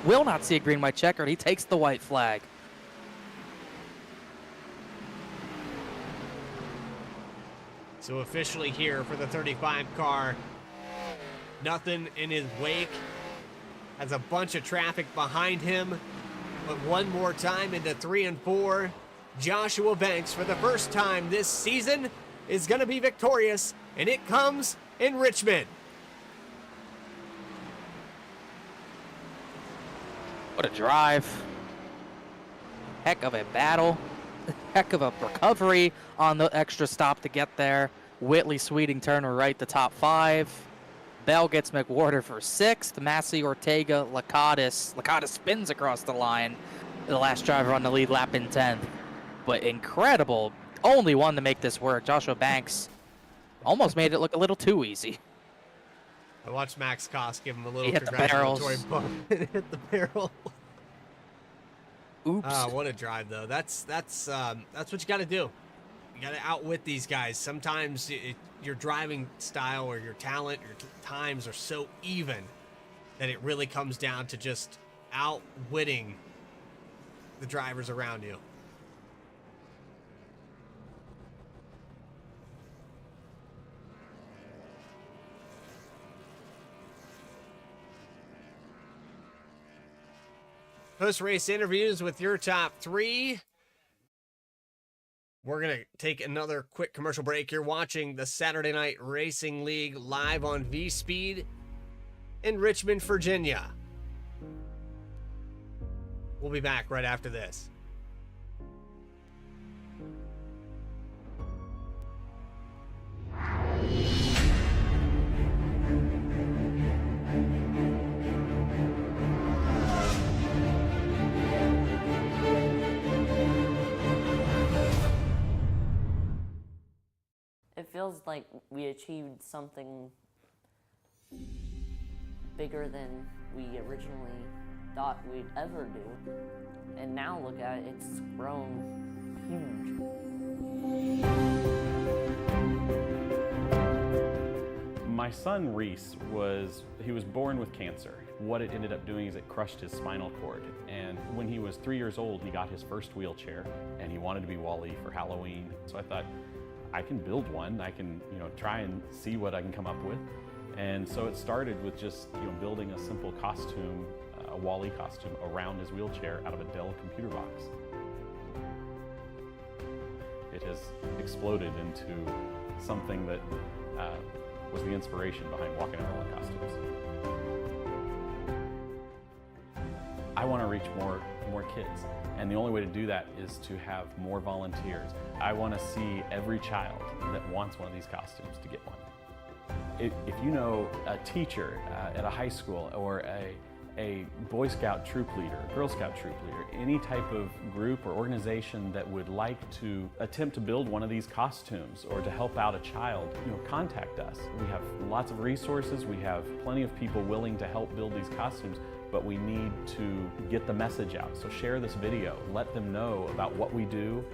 will not see a green-white checkered. He takes the white flag. So officially here for the 35 car. Nothing in his wake. Has a bunch of traffic behind him. But one more time into 3 and 4. Joshua Banks, for the first time this season, is going to be victorious, and it comes in Richmond. What a drive. Heck of a battle. Heck of a recovery on the extra stop to get there. Whitley, Sweeting, Turner right to top 5. Bell gets McWhorter for 6th. Massey, Ortega, Lakatos. Lakatos spins across the line. The last driver on the lead lap in 10th. But incredible. Only one to make this work. Joshua Banks almost made it look a little too easy. I watched Max Koss give him a little He hit the congratulatory barrels. bump and hit the barrel. Oops. What a drive, though. That's what you got to do. You got to outwit these guys. Sometimes your driving style or your talent, your times are so even that it really comes down to just outwitting the drivers around you. Post-race interviews with your top 3. We're going to take another quick commercial break. You're watching the Saturday Night Racing League live on V-Speed in Richmond, Virginia. We'll be back right after this. It feels like we achieved something bigger than we originally thought we'd ever do. And now look at it, it's grown huge. My son Reese was born with cancer. What it ended up doing is it crushed his spinal cord. And when he was 3 years old, he got his first wheelchair and he wanted to be Wall-E for Halloween. So I thought, I can build one. I can, try and see what I can come up with. And so it started with just, building a simple costume, a Wall-E costume around his wheelchair out of a Dell computer box. It has exploded into something that was the inspiration behind Walking Everyone costumes. I want to reach more kids, and the only way to do that is to have more volunteers. I want to see every child that wants one of these costumes to get one. If you know a teacher at a high school or a Boy Scout troop leader, Girl Scout troop leader, any type of group or organization that would like to attempt to build one of these costumes or to help out a child, contact us. We have lots of resources. We have plenty of people willing to help build these costumes, but we need to get the message out. So share this video, let them know about what we do,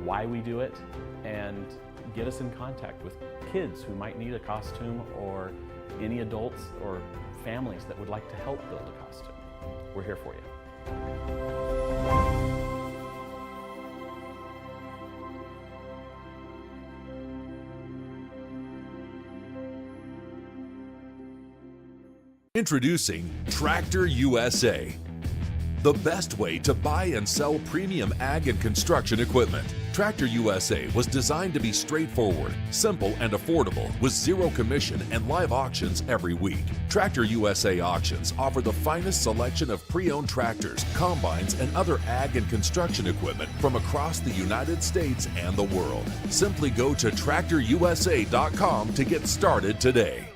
why we do it, and get us in contact with kids who might need a costume or any adults or families that would like to help build a costume. We're here for you. Introducing Tractor USA, the best way to buy and sell premium ag and construction equipment. Tractor USA was designed to be straightforward, simple, and affordable with zero commission and live auctions every week. Tractor USA auctions offer the finest selection of pre-owned tractors, combines, and other ag and construction equipment from across the United States and the world. Simply go to tractorusa.com to get started today.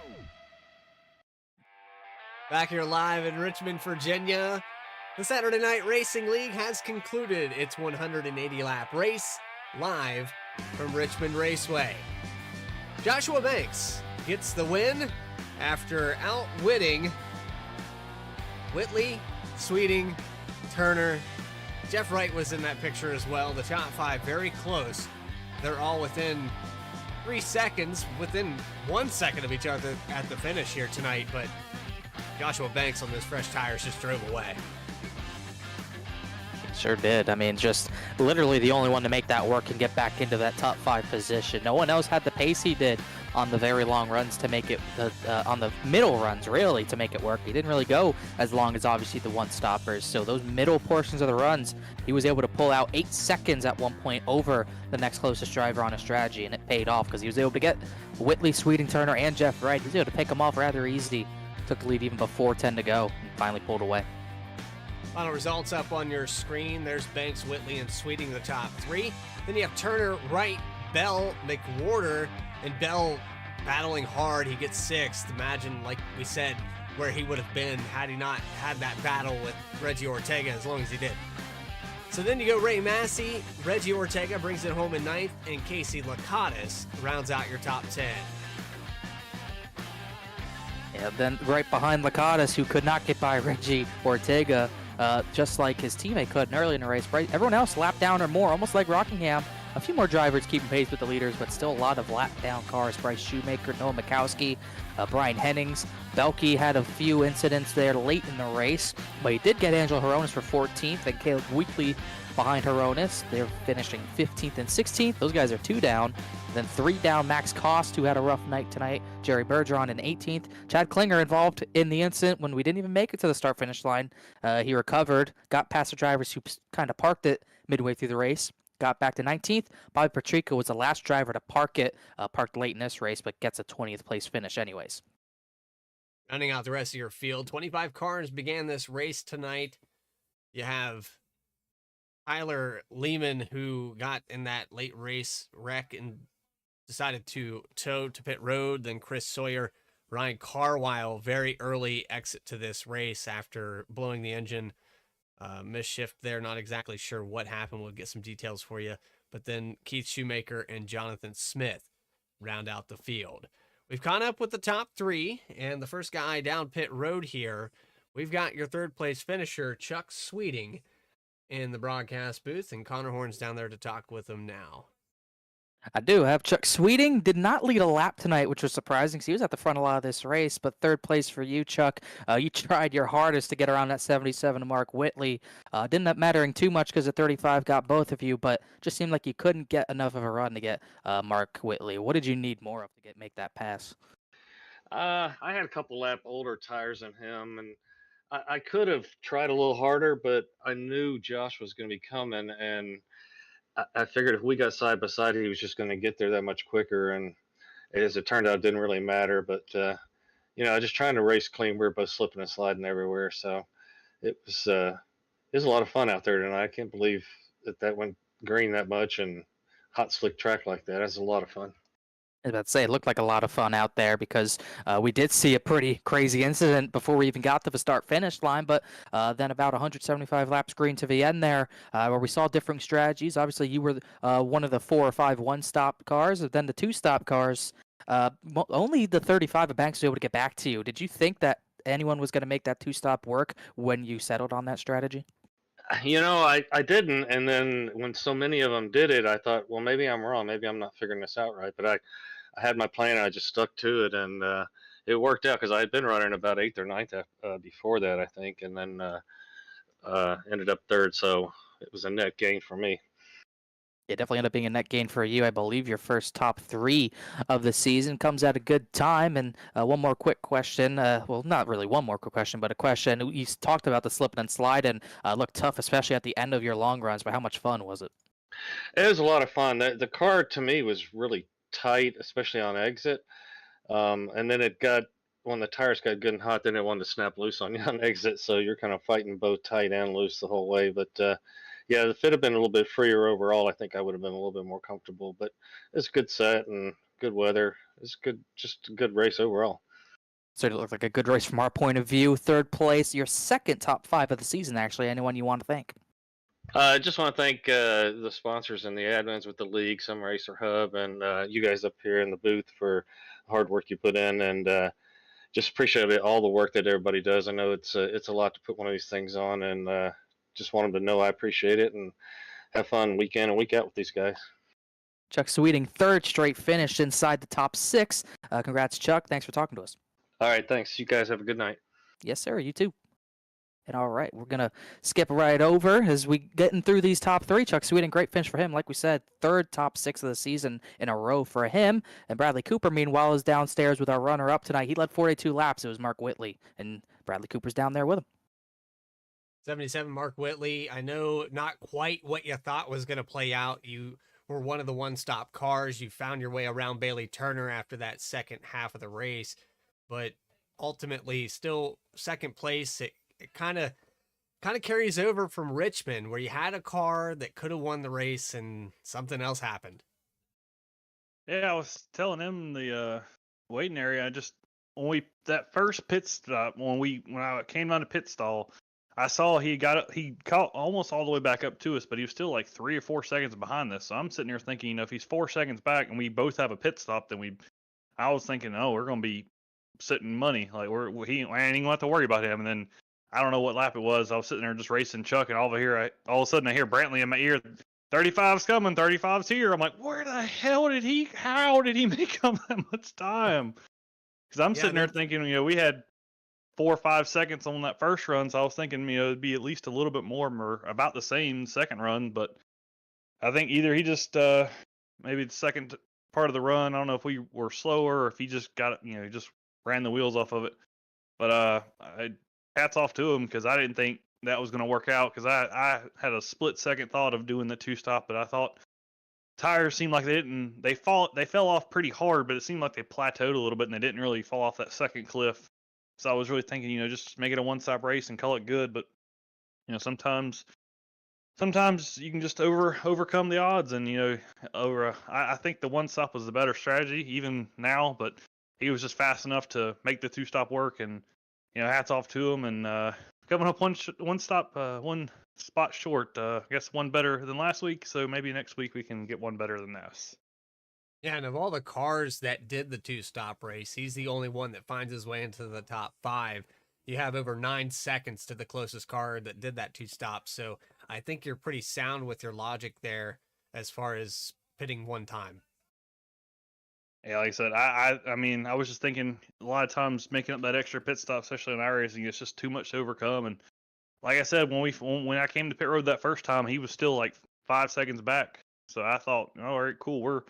Back here live in Richmond, Virginia. The Saturday Night Racing League has concluded its 180-lap race live from Richmond Raceway. Joshua Banks gets the win after outwitting Whitley, Sweeting, Turner. Jeff Wright was in that picture as well. The top five very close. They're all within 3 seconds, within 1 second of each other at the finish here tonight, but Joshua Banks on those fresh tires just drove away. Sure did. I mean, just literally the only one to make that work and get back into that top 5 position. No one else had the pace he did on the very long runs to make it, on the middle runs, really, to make it work. He didn't really go as long as, obviously, the one-stoppers. So those middle portions of the runs, he was able to pull out 8 seconds at one point over the next closest driver on a strategy, and it paid off because he was able to get Whitley, Sweeting, Turner, and Jeff Wright. He was able to pick them off rather easy. Took the lead even before 10 to go and finally pulled away. Final results up on your screen. There's Banks, Whitley, and Sweeting, the top 3. Then you have Turner, Wright, Bell, McWhorter, and Bell battling hard. He gets 6th. Imagine, like we said, where he would have been had he not had that battle with Reggie Ortega as long as he did. So then you go Ray Massey, Reggie Ortega brings it home in 9th, and Casey Lakatos rounds out your top 10. Yeah, then right behind Lakatos, who could not get by Reggie Ortega, just like his teammate could early in the race. Everyone else lap down or more, almost like Rockingham. A few more drivers keeping pace with the leaders, but still a lot of lap down cars. Bryce Shoemaker, Noah Mikowski, Brian Hennings. Belke had a few incidents there late in the race, but he did get Angelo Horonis for 14th and Caleb Weekly behind Horonis. They're finishing 15th and 16th. Those guys are 2 down. Then 3 down, Max Cost, who had a rough night tonight. Jerry Bergeron in 18th. Chad Klinger involved in the incident when we didn't even make it to the start-finish line. He recovered, got past the drivers who kind of parked it midway through the race. Got back to 19th. Bobby Patrica was the last driver to park it, parked late in this race, but gets a 20th place finish anyways. Rounding out the rest of your field, 25 cars began this race tonight. You have Tyler Lehman, who got in that late race wreck and decided to tow to pit road. Then Chris Sawyer, Ryan Carwile, very early exit to this race after blowing the engine. Misshift there, not exactly sure what happened. We'll get some details for you. But then Keith Shoemaker and Jonathan Smith round out the field. We've caught up with the top 3, and the first guy down pit road here, we've got your 3rd place finisher, Chuck Sweeting, in the broadcast booth, and Connor Horn's down there to talk with him now. I do have Chuck Sweeting. Did not lead a lap tonight, which was surprising because he was at the front a lot of this race. But 3rd place for you, Chuck. You tried your hardest to get around that 77 to Mark Whitley. Didn't end up mattering too much because the 35 got both of you, but just seemed like you couldn't get enough of a run to get Mark Whitley. What did you need more of to make that pass? I had a couple lap older tires than him, and I could have tried a little harder, but I knew Josh was going to be coming, and I figured if we got side by side, he was just going to get there that much quicker. And as it turned out, it didn't really matter. But, just trying to race clean. We were both slipping and sliding everywhere. So it was a lot of fun out there tonight. I can't believe that went green that much and hot, slick track like that. That's a lot of fun. I was about to say, it looked like a lot of fun out there because we did see a pretty crazy incident before we even got to the start-finish line, but then about 175 laps green to the end there where we saw different strategies. Obviously, you were one of the 4 or 5 one-stop cars, and then the 2-stop cars. Only the 35 of Banks was able to get back to you. Did you think that anyone was going to make that 2-stop work when you settled on that strategy? I didn't, and then when so many of them did it, I thought, well, maybe I'm wrong. Maybe I'm not figuring this out right. But I had my plan, and I just stuck to it, and it worked out because I had been running about 8th or 9th before that, I think, and then ended up 3rd, so it was a net gain for me. It definitely ended up being a net gain for you. I believe your first top 3 of the season comes at a good time. And one more quick question. Well, not really one more quick question, but a question. You talked about the slip and slide and looked tough, especially at the end of your long runs. But how much fun was it? It was a lot of fun. The car to me was really tight, especially on exit. And then when the tires got good and hot, then it wanted to snap loose on you on exit. So you're kind of fighting both tight and loose the whole way. But yeah, if it had been a little bit freer overall, I think I would have been a little bit more comfortable. But it's a good set and good weather. It's good, just a good race overall. So it looked like a good race from our point of view. Third place, your second top 5 of the season, actually. Anyone you want to thank? I just want to thank the sponsors and the admins with the league, Some Racer Hub, and you guys up here in the booth for the hard work you put in, and just appreciate all the work that everybody does. I know it's a lot to put one of these things on, and just want them to know I appreciate it and have fun week in and week out with these guys. Chuck Sweeting, third straight finish inside the top 6. Congrats, Chuck. Thanks for talking to us. All right, thanks. You guys have a good night. Yes, sir. You too. And all right, we're going to skip right over as we getting through these top 3. Chuck Sweeting, great finish for him. Like we said, third top 6 of the season in a row for him. And Bradley Cooper, meanwhile, is downstairs with our runner-up tonight. He led 42 laps. It was Mark Whitley, and Bradley Cooper's down there with him. 77 Mark Whitley. I know not quite what you thought was going to play out. You were one of the one-stop cars. You found your way around Bailey Turner after that second half of the race, but ultimately still second place. It kind of carries over from Richmond, where you had a car that could have won the race and something else happened. Yeah, I was telling him the waiting area. That first pit stop when I came down to pit stall, I saw he caught almost all the way back up to us, but he was still like 3 or 4 seconds behind us. So I'm sitting here thinking, if he's 4 seconds back and we both have a pit stop, then I was thinking, oh, we're gonna be sitting money. Like I ain't even gonna have to worry about him. And then I don't know what lap it was. I was sitting there just racing Chuck, and all of a sudden I hear Brantley in my ear, 35's coming, 35's here. I'm like, where the hell how did he make up that much time? Because I'm sitting there thinking, we had 4 or 5 seconds on that first run, so I was thinking, it'd be at least a little bit more or about the same second run. But I think either he just maybe the second part of the run, I don't know if we were slower or if he just got it, he just ran the wheels off of it. But hats off to him, because I didn't think that was going to work out, because I had a split second thought of doing the 2-stop, but I thought tires seemed like they fell off pretty hard, but it seemed like they plateaued a little bit and they didn't really fall off that second cliff. So I was really thinking, just make it a one-stop race and call it good. But sometimes you can just overcome the odds, and I think the one-stop was the better strategy even now, but he was just fast enough to make the 2-stop work, and hats off to him. And coming up one spot short. I guess one better than last week, so maybe next week we can get one better than this. Yeah, and of all the cars that did the 2-stop race, he's the only one that finds his way into the top 5. You have over 9 seconds to the closest car that did that 2-stop, so I think you're pretty sound with your logic there as far as pitting one time. Yeah, like I said, I mean, I was just thinking a lot of times making up that extra pit stop, especially in iRacing, it's just too much to overcome. And like I said, when I came to pit road that first time, he was still like 5 seconds back. So I thought, all right, cool,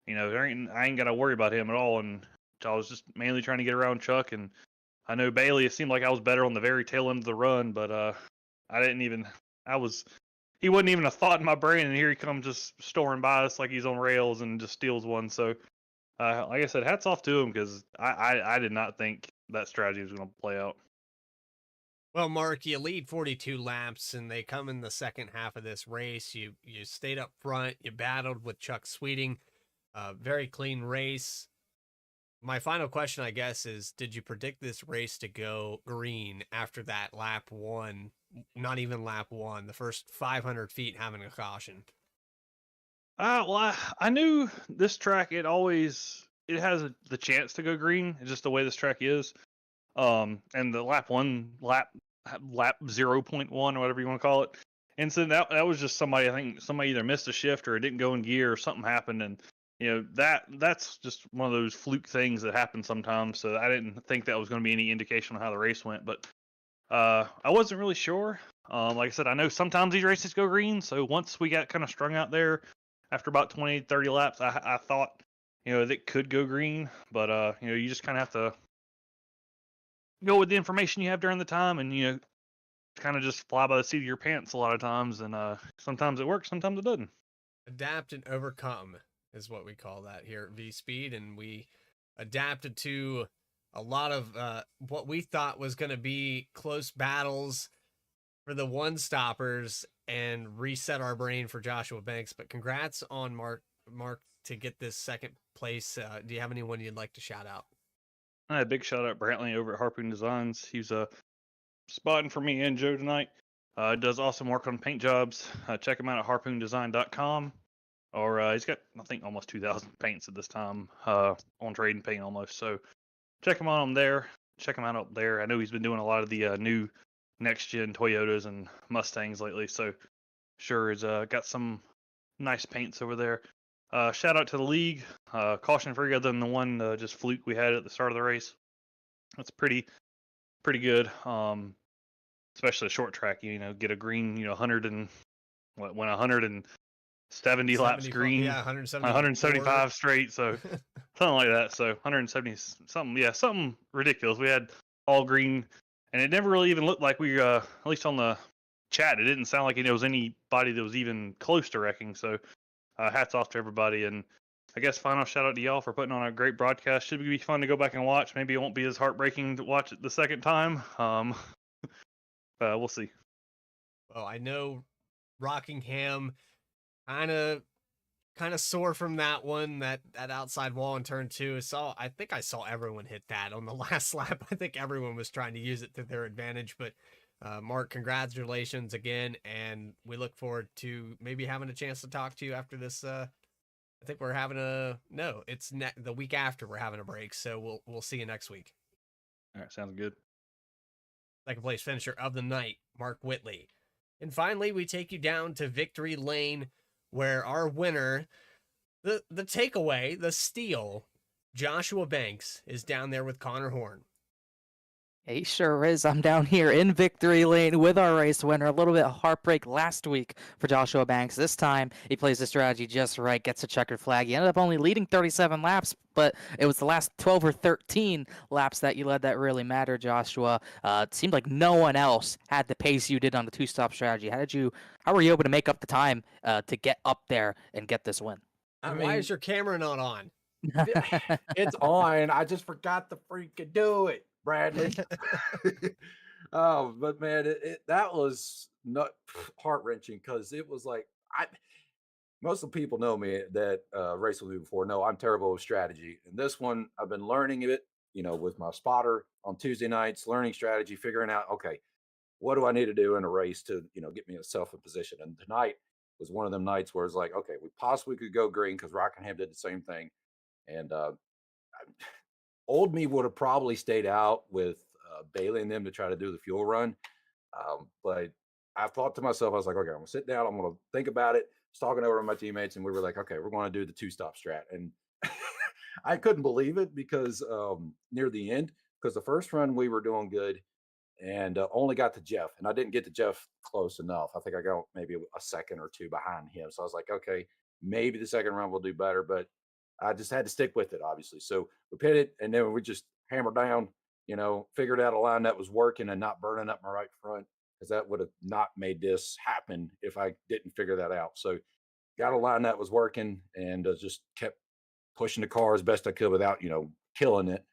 I ain't got to worry about him at all. And I was just mainly trying to get around Chuck. And I know Bailey, it seemed like I was better on the very tail end of the run, but he wasn't even a thought in my brain. And here he comes just storming by us like he's on rails and just steals one. So like I said, hats off to him, because I did not think that strategy was going to play out. Well, Mark, you lead 42 laps, and they come in the second half of this race. You stayed up front. You battled with Chuck Sweeting. Very clean race. My final question, I guess, is did you predict this race to go green after that lap 1? Not even lap 1, the first 500 feet having a caution. Well, I knew this track, it has the chance to go green. It's just the way this track is. And the lap 0.1 or whatever you want to call it. And so that was just somebody either missed a shift or it didn't go in gear or something happened. And, that's just one of those fluke things that happen sometimes. So I didn't think that was going to be any indication of how the race went, but, I wasn't really sure. Like I said, I know sometimes these races go green. So once we got kind of strung out there, after about 20, 30 laps, I thought, that could go green, but you just kind of have to go with the information you have during the time, and kind of just fly by the seat of your pants a lot of times, and sometimes it works, sometimes it doesn't. Adapt and overcome is what we call that here at V Speed, and we adapted to a lot of what we thought was going to be close battles for the one stoppers and reset our brain for Joshua Banks. But congrats on Mark to get this second place. Do you have anyone you'd like to shout out? A big shout out Brantley over at Harpoon Designs. He's spotting for me and Joe tonight. Does awesome work on paint jobs. Check him out at harpoondesign.com. Or he's got, I think, almost 2,000 paints at this time on trade and paint almost. So check him out there. Check him out up there. I know he's been doing a lot of the new next-gen Toyotas and Mustangs lately. So sure has got some nice paints over there. Shout out to the league. Caution free other than the one just fluke we had at the start of the race. That's pretty good. Especially a short track, get a green, 100 and when 170 laps green, yeah, 175 straight, so something like that. So 170 something, yeah, something ridiculous. We had all green, and it never really even looked like we, at least on the chat, it didn't sound like there was anybody that was even close to wrecking. So hats off to everybody, and I guess final shout out to y'all for putting on a great broadcast. Should be fun to go back and watch. Maybe it won't be as heartbreaking to watch it the second time. We'll see. Well, I know Rockingham kind of sore from that one, that outside wall in turn 2. I think I saw everyone hit that on the last lap. I think everyone was trying to use it to their advantage. But Mark, congratulations again, and we look forward to maybe having a chance to talk to you after this. I think we're having it's the week after we're having a break, so we'll see you next week. All right, sounds good. Second place finisher of the night, Mark Whitley. And finally, we take you down to Victory Lane, where our winner, the takeaway, the steal, Joshua Banks, is down there with Connor Horn. He sure is. I'm down here in Victory Lane with our race winner. A little bit of heartbreak last week for Joshua Banks. This time, he plays the strategy just right, gets a checkered flag. He ended up only leading 37 laps, but it was the last 12 or 13 laps that you led that really mattered, Joshua. It seemed like no one else had the pace you did on the two-stop strategy. How were you able to make up the time to get up there and get this win? Why is your camera not on? It's on. I just forgot to freaking do it, Bradley. Oh, but man, that was not heart-wrenching, because it was like, most of the people know me that raced with me before know I'm terrible with strategy. And this one, I've been learning it, with my spotter on Tuesday nights, learning strategy, figuring out, okay, what do I need to do in a race to, get myself in position. And tonight was one of them nights where it's like, okay, we possibly could go green, because Rockingham did the same thing. And old me would have probably stayed out with Bailey and them to try to do the fuel run. But I thought to myself, I was like, okay, I'm going to sit down. I'm going to think about it. I was talking over with my teammates, and we were like, okay, we're going to do the two-stop strat. And I couldn't believe it, because near the end, because the first run we were doing good, and only got to Jeff. And I didn't get to Jeff close enough. I think I got maybe a second or two behind him. So I was like, okay, maybe the second run will do better. But I just had to stick with it, obviously. So we pitted, and then we just hammered down, figured out a line that was working and not burning up my right front, because that would have not made this happen if I didn't figure that out. So got a line that was working, and just kept pushing the car as best I could without, killing it.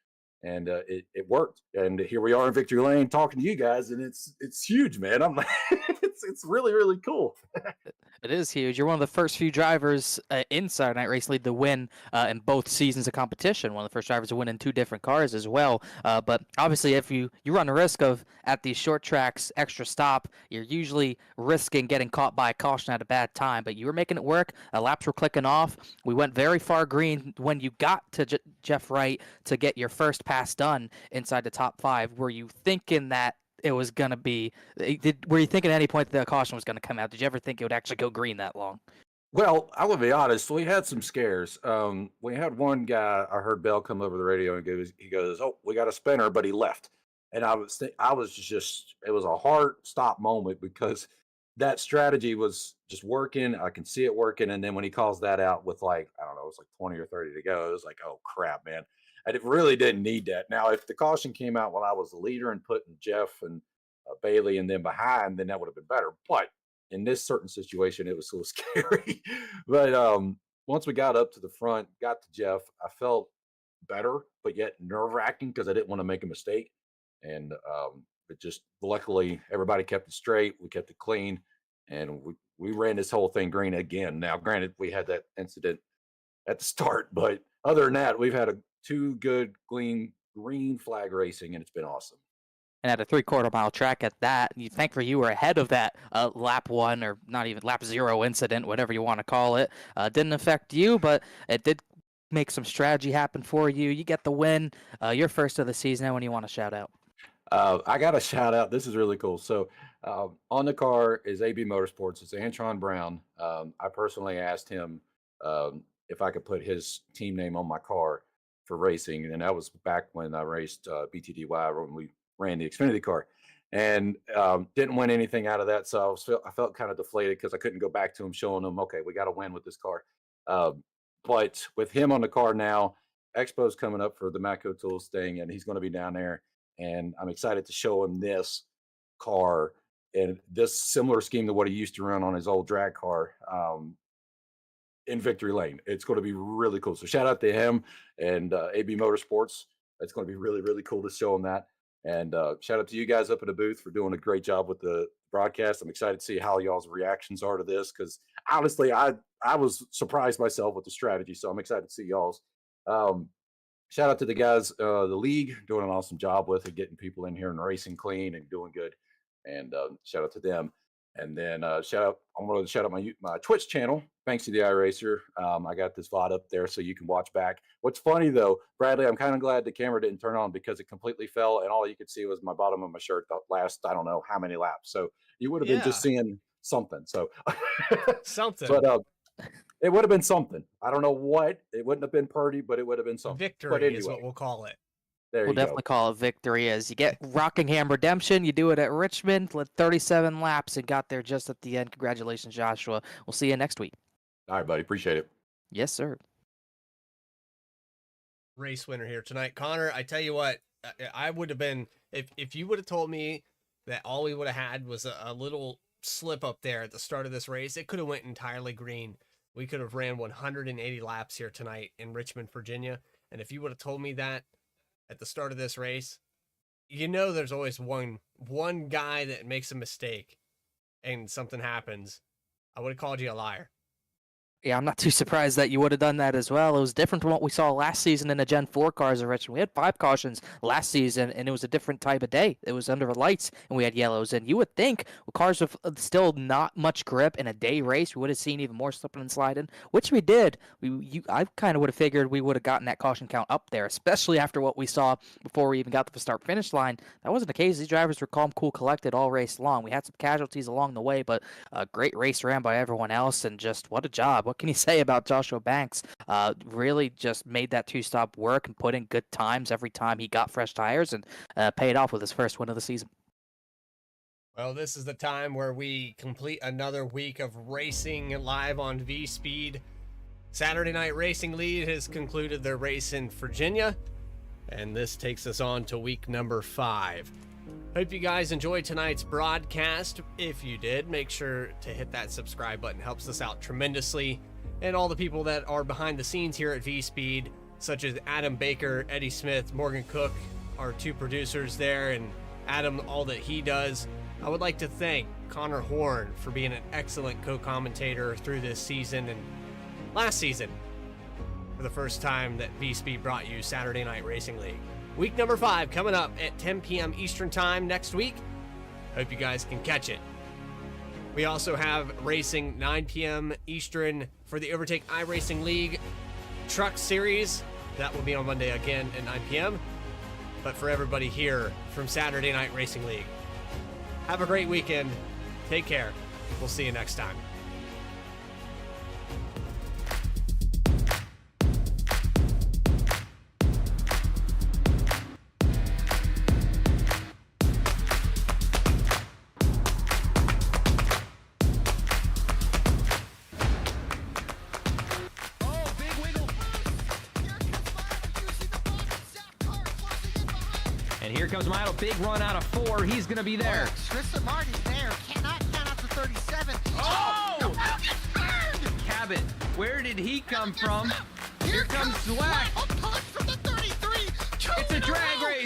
And it worked. And here we are in Victory Lane talking to you guys, and it's huge, man. I'm like, it's really, really cool. It is huge. You're one of the first few drivers in Saturday Night Race League to win in both seasons of competition. One of the first drivers to win in 2 different cars as well. But obviously, if you run the risk of, at these short tracks, extra stop, you're usually risking getting caught by a caution at a bad time. But you were making it work. Laps were clicking off. We went very far green when you got to Jeff Wright to get your first pass done inside the top 5. Were you thinking that it was going to be, were you thinking at any point that the caution was going to come out? Did you ever think it would actually go green that long? Well, I will be honest. We had some scares. We had one guy, I heard Bell come over the radio, and he goes, "Oh, we got a spinner," but he left. And it was a hard stop moment, because that strategy was just working. I can see it working. And then when he calls that out with like, I don't know, it was like 20 or 30 to go, it was like, oh crap, man. And it really didn't need that. Now, if the caution came out while I was the leader and putting Jeff and Bailey and then behind, then that would have been better. But in this certain situation, it was so scary. But once we got up to the front, got to Jeff, I felt better, but yet nerve wracking because I didn't want to make a mistake. And but just luckily, everybody kept it straight. We kept it clean, and we ran this whole thing green again. Now, granted, we had that incident at the start, but other than that, we've had two good green flag racing, and it's been awesome. And at a 3/4 mile track at that, thankfully you were ahead of that lap 1, or not even lap 0 incident, whatever you want to call it. Didn't affect you, but it did make some strategy happen for you. You get the win. Your first of the season. Anyone you want to shout out? I got a shout out. This is really cool. So on the car is AB Motorsports. It's Antron Brown. I personally asked him if I could put his team name on my car for racing, and that was back when I raced BTDY when we ran the Xfinity car, and didn't win anything out of that. So I felt kind of deflated because I couldn't go back to him showing him, okay, we got to win with this car. But with him on the car now, Expo's coming up for the Matco Tools thing, and he's going to be down there. And I'm excited to show him this car and this similar scheme to what he used to run on his old drag car in Victory Lane. It's going to be really cool. So shout out to him and AB Motorsports. It's going to be really, really cool to show him that. And shout out to you guys up in the booth for doing a great job with the broadcast. I'm excited to see how y'all's reactions are to this, because honestly, I was surprised myself with the strategy. So I'm excited to see y'all's. Shout out to the guys, the league, doing an awesome job with it, getting people in here and racing clean and doing good. And shout out to them. And then I'm going to shout out my Twitch channel, Banksy the iRacer. I got this VOD up there so you can watch back. What's funny though, Bradley, I'm kind of glad the camera didn't turn on because it completely fell and all you could see was my bottom of my shirt the last, I don't know how many laps. So you would have been just seeing something. So something. But it would have been something. I don't know what. It wouldn't have been pretty, but it would have been something. Victory but anyway, is what we'll call it. We'll definitely call it victory. As you get Rockingham Redemption, you do it at Richmond, led 37 laps and got there just at the end. Congratulations, Joshua. We'll see you next week. All right, buddy. Appreciate it. Yes, sir. Race winner here tonight. Connor, I tell you what, I would have been, if you would have told me that all we would have had was a little slip up there at the start of this race, it could have went entirely green. We could have ran 180 laps here tonight in Richmond, Virginia. And if you would have told me that at the start of this race, you know there's always one guy that makes a mistake and something happens. I would have called you a liar. Yeah, I'm not too surprised that you would have done that as well. It was different from what we saw last season in the Gen 4 cars at Richmond. We had 5 cautions last season, and it was a different type of day. It was under the lights, and we had yellows. And you would think with cars with still not much grip in a day race, we would have seen even more slipping and sliding, which we did. I kind of would have figured we would have gotten that caution count up there, especially after what we saw before we even got to the start-finish line. That wasn't the case. These drivers were calm, cool, collected all race long. We had some casualties along the way, but a great race ran by everyone else, and just what a job. What can you say about Joshua Banks? Really just made that 2-stop work and put in good times every time he got fresh tires, and paid off with his first win of the season. Well, this is the time where we complete another week of racing live on V-Speed. Saturday Night Racing Lead has concluded their race in Virginia, and this takes us on to week number 5. Hope you guys enjoyed tonight's broadcast. If you did, make sure to hit that subscribe button. It helps us out tremendously. And all the people that are behind the scenes here at V-Speed, such as Adam Baker, Eddie Smith, Morgan Cook, our 2 producers there, and Adam, all that he does. I would like to thank Connor Horn for being an excellent co-commentator through this season and last season, for the first time that V-Speed brought you Saturday Night Racing League. Week number 5 coming up at 10 p.m. Eastern Time next week. Hope you guys can catch it. We also have racing 9 p.m. Eastern for the Overtake iRacing League Truck Series. That will be on Monday again at 9 p.m. But for everybody here from Saturday Night Racing League, have a great weekend. Take care. We'll see you next time. And here comes Milo, big run out of 4. He's going to be there. Tristan Martin's there. Cannot count out to 37. Oh! Cabot, where did he come from? Here comes Slack. A push from the 33. It's a drag race.